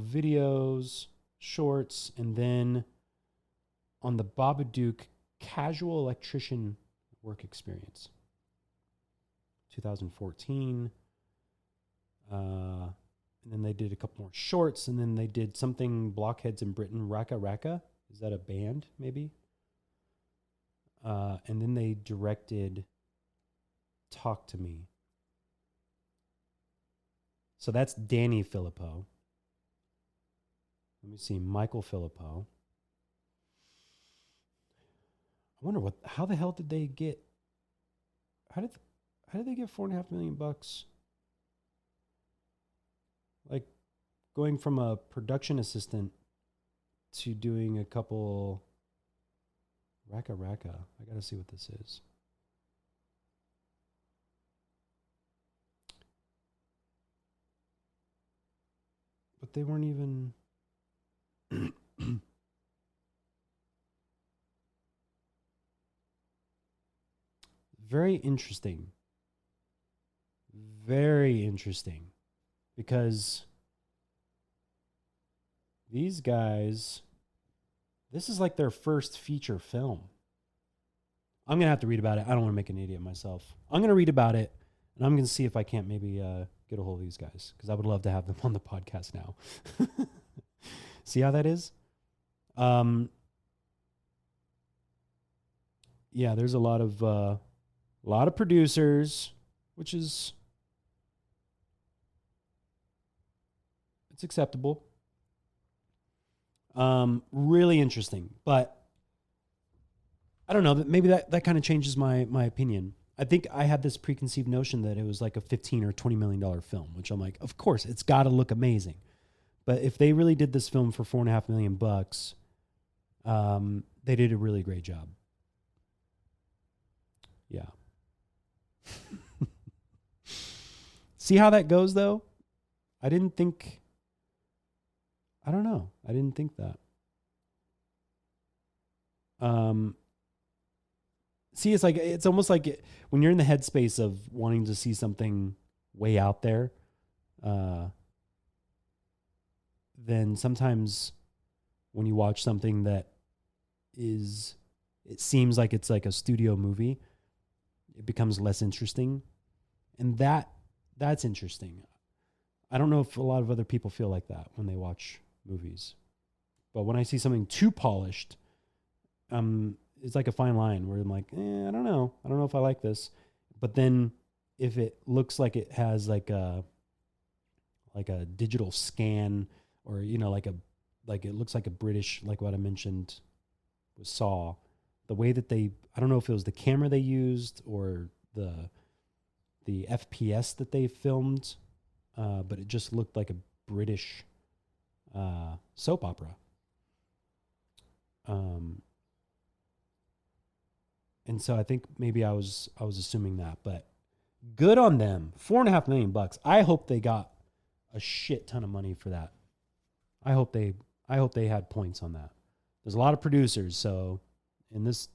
videos, shorts, and then on the Babadook, casual electrician work experience. 2014. And then they did a couple more shorts, and then they did something Blockheads in Britain, Raka Raka. Is that a band, maybe? And then they directed Talk to Me. So that's Danny Philippou. Let me see, Michael Philippou. I wonder how the hell did they get, how did they get $4.5 million bucks? Like going from a production assistant to doing a couple Raka Raka. I gotta see what this is. But they weren't even Very interesting. Very interesting. Because these guys, this is like their first feature film. I'm going to have to read about it. I don't want to make an idiot of myself. I'm going to read about it, and I'm going to see if I can't maybe get a hold of these guys, because I would love to have them on the podcast now. See how that is? Yeah, there's a lot of producers, which is, it's acceptable. Really interesting, but I don't know, maybe that kind of changes my opinion. I think I had this preconceived notion that it was like a $15 or $20 million film, which I'm like, of course, it's got to look amazing. But if they really did this film for $4.5 million, they did a really great job. Yeah. See how that goes, though? I don't know. I didn't think that. See, it's almost like when you're in the headspace of wanting to see something way out there, then sometimes when you watch something that it seems like it's like a studio movie, it becomes less interesting. And that's interesting. I don't know if a lot of other people feel like that when they watch movies. But when I see something too polished, it's like a fine line where I'm like, I don't know. I don't know if I like this. But then if it looks like it has like a digital scan, or, like it looks like a British, like what I mentioned with Saw, the way that I don't know if it was the camera they used or the FPS that they filmed, but it just looked like a British soap opera. And so I think maybe I was assuming that, but good on them. $4.5 million. I hope they got a shit ton of money for that. I hope they had points on that. There's a lot of producers, so in this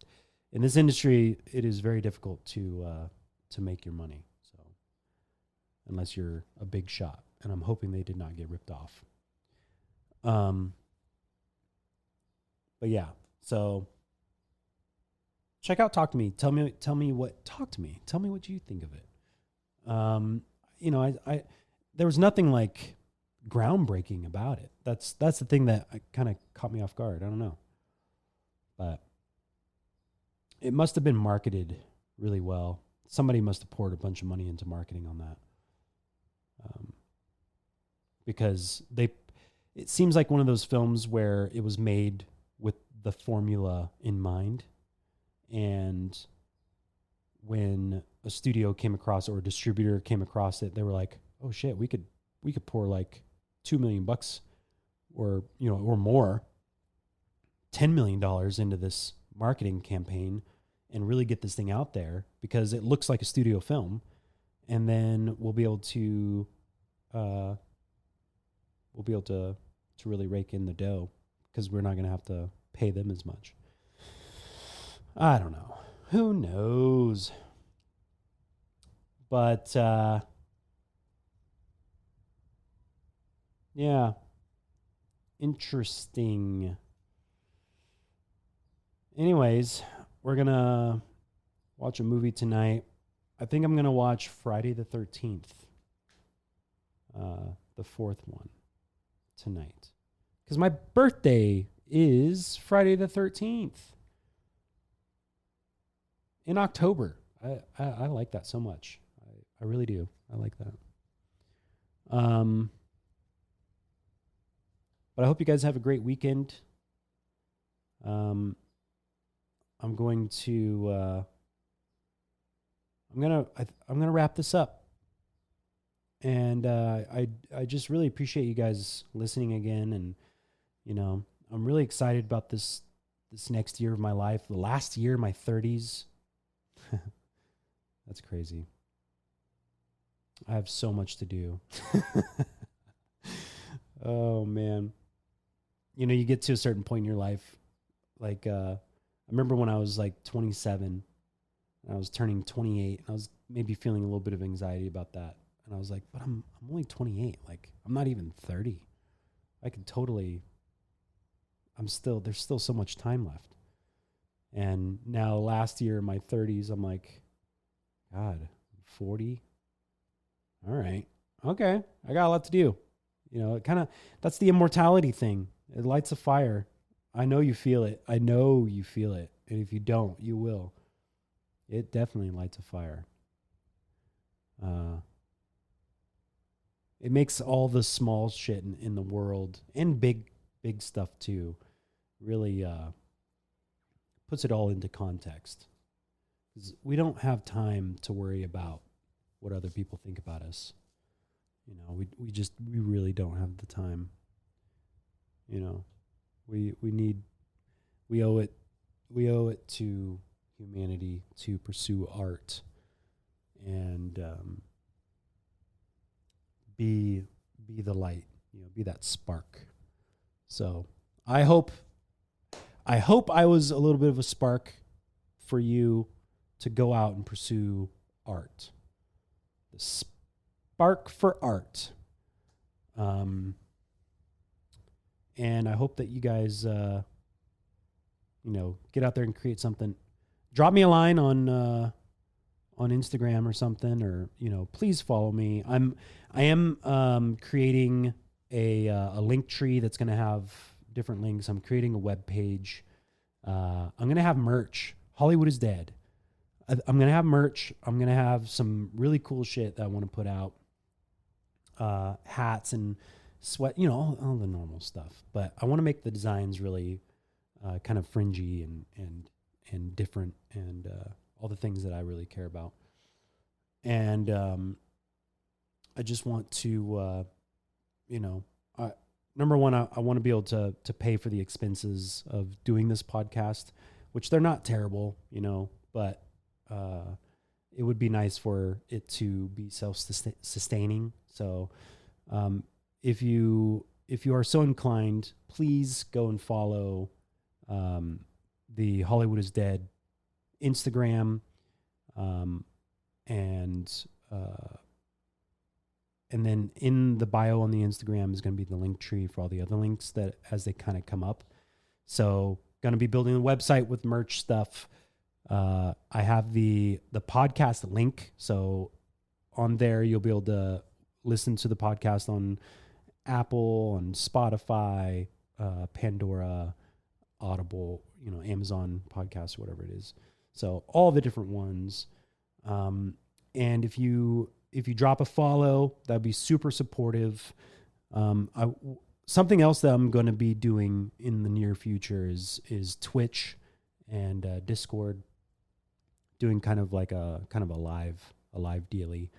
industry, it is very difficult to make your money. So unless you're a big shot, and I'm hoping they did not get ripped off. But yeah, so check out Talk to Me. Tell me what you think of it. I there was nothing like groundbreaking about it. That's the thing that kind of caught me off guard. I don't know, but it must have been marketed really well. Somebody must have poured a bunch of money into marketing on that, because it seems like one of those films where it was made with the formula in mind. And when a studio came across, or a distributor came across it, they were like, "Oh shit, we could pour like $2 million or more, $10 million into this marketing campaign and really get this thing out there, because it looks like a studio film, and then we'll be able to really rake in the dough, because we're not going to have to pay them as much." I don't know. Who knows? But, yeah. Interesting. Anyways, we're going to watch a movie tonight. I think I'm going to watch Friday the 13th. The fourth one tonight. Because my birthday is Friday the 13th. In October. I like that so much. I really do. I like that. But I hope you guys have a great weekend. I'm going to I'm gonna wrap this up. And I just really appreciate you guys listening again, and I'm really excited about this next year of my life, the last year of my 30s. That's crazy. I have so much to do. Oh man. You get to a certain point in your life. Like I remember when I was like 27, And I was turning 28. And I was maybe feeling a little bit of anxiety about that. And I was like, but I'm only 28. Like, I'm not even 30. I could totally, there's still so much time left. And now last year in my 30s, I'm like, God, 40? All right. Okay. I got a lot to do. You know, it kind of, that's the immortality thing. It lights a fire. I know you feel it. I know you feel it. And if you don't, you will. It definitely lights a fire. It makes all the small shit in the world and big stuff too really puts it all into context. 'Cause we don't have time to worry about what other people think about us. You know, we really don't have the time. You know, we owe it to humanity to pursue art and be the light, you know, be that spark. So I hope I was a little bit of a spark for you to go out and pursue art. The spark for art. And I hope that you guys, you know, get out there and create something. Drop me a line on Instagram or something, or, you know, please follow me. I am creating a link tree that's going to have different links. I'm creating a web page. I'm going to have merch. Hollywood is Dead. I'm going to have merch. I'm going to have some really cool shit that I want to put out. Hats and sweat, you know, all the normal stuff. But I want to make the designs really kind of fringy and different, and all the things that I really care about. And I just want to, you know, number one, I want to be able to pay for the expenses of doing this podcast, which they're not terrible, you know, but it would be nice for it to be self-sustaining. So if you are so inclined, please go and follow the Hollywood is Dead Instagram, and then in the bio on the Instagram is going to be the link tree for all the other links that as they kind of come up. So going to be building a website with merch stuff. I have the podcast link. So on there, you'll be able to listen to the podcast on Apple, on Spotify, Pandora, Audible, you know, Amazon Podcasts, whatever it is. So all the different ones. And if you drop a follow, that'd be super supportive. Something else that I'm going to be doing in the near future is Twitch and Discord, doing kind of a live dealy.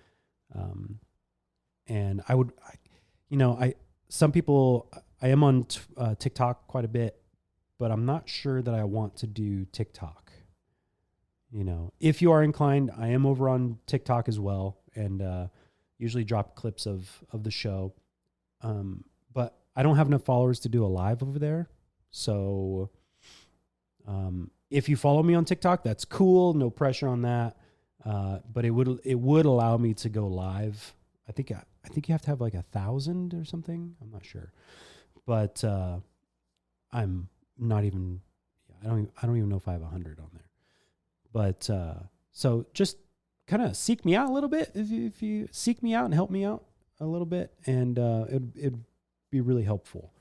And I am on TikTok quite a bit, but I'm not sure that I want to do TikTok. You know, if you are inclined, I am over on TikTok as well, and usually drop clips of the show. But I don't have enough followers to do a live over there. So if you follow me on TikTok, that's cool. No pressure on that. But it would allow me to go live. I think you have to have like 1,000 or something. I'm not sure, but I'm not even. I don't even know if I have 100 on there. But so just kind of seek me out a little bit. If you seek me out and help me out a little bit, and it'd be really helpful.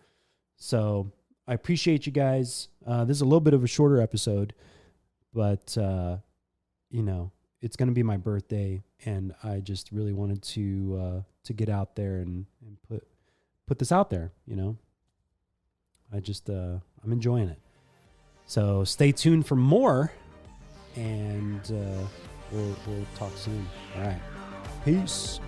So I appreciate you guys. This is a little bit of a shorter episode, but you know, it's going to be my birthday, and I just really wanted to get out there and put this out there. You know, I'm enjoying it. So stay tuned for more. And we'll talk soon. All right. Peace.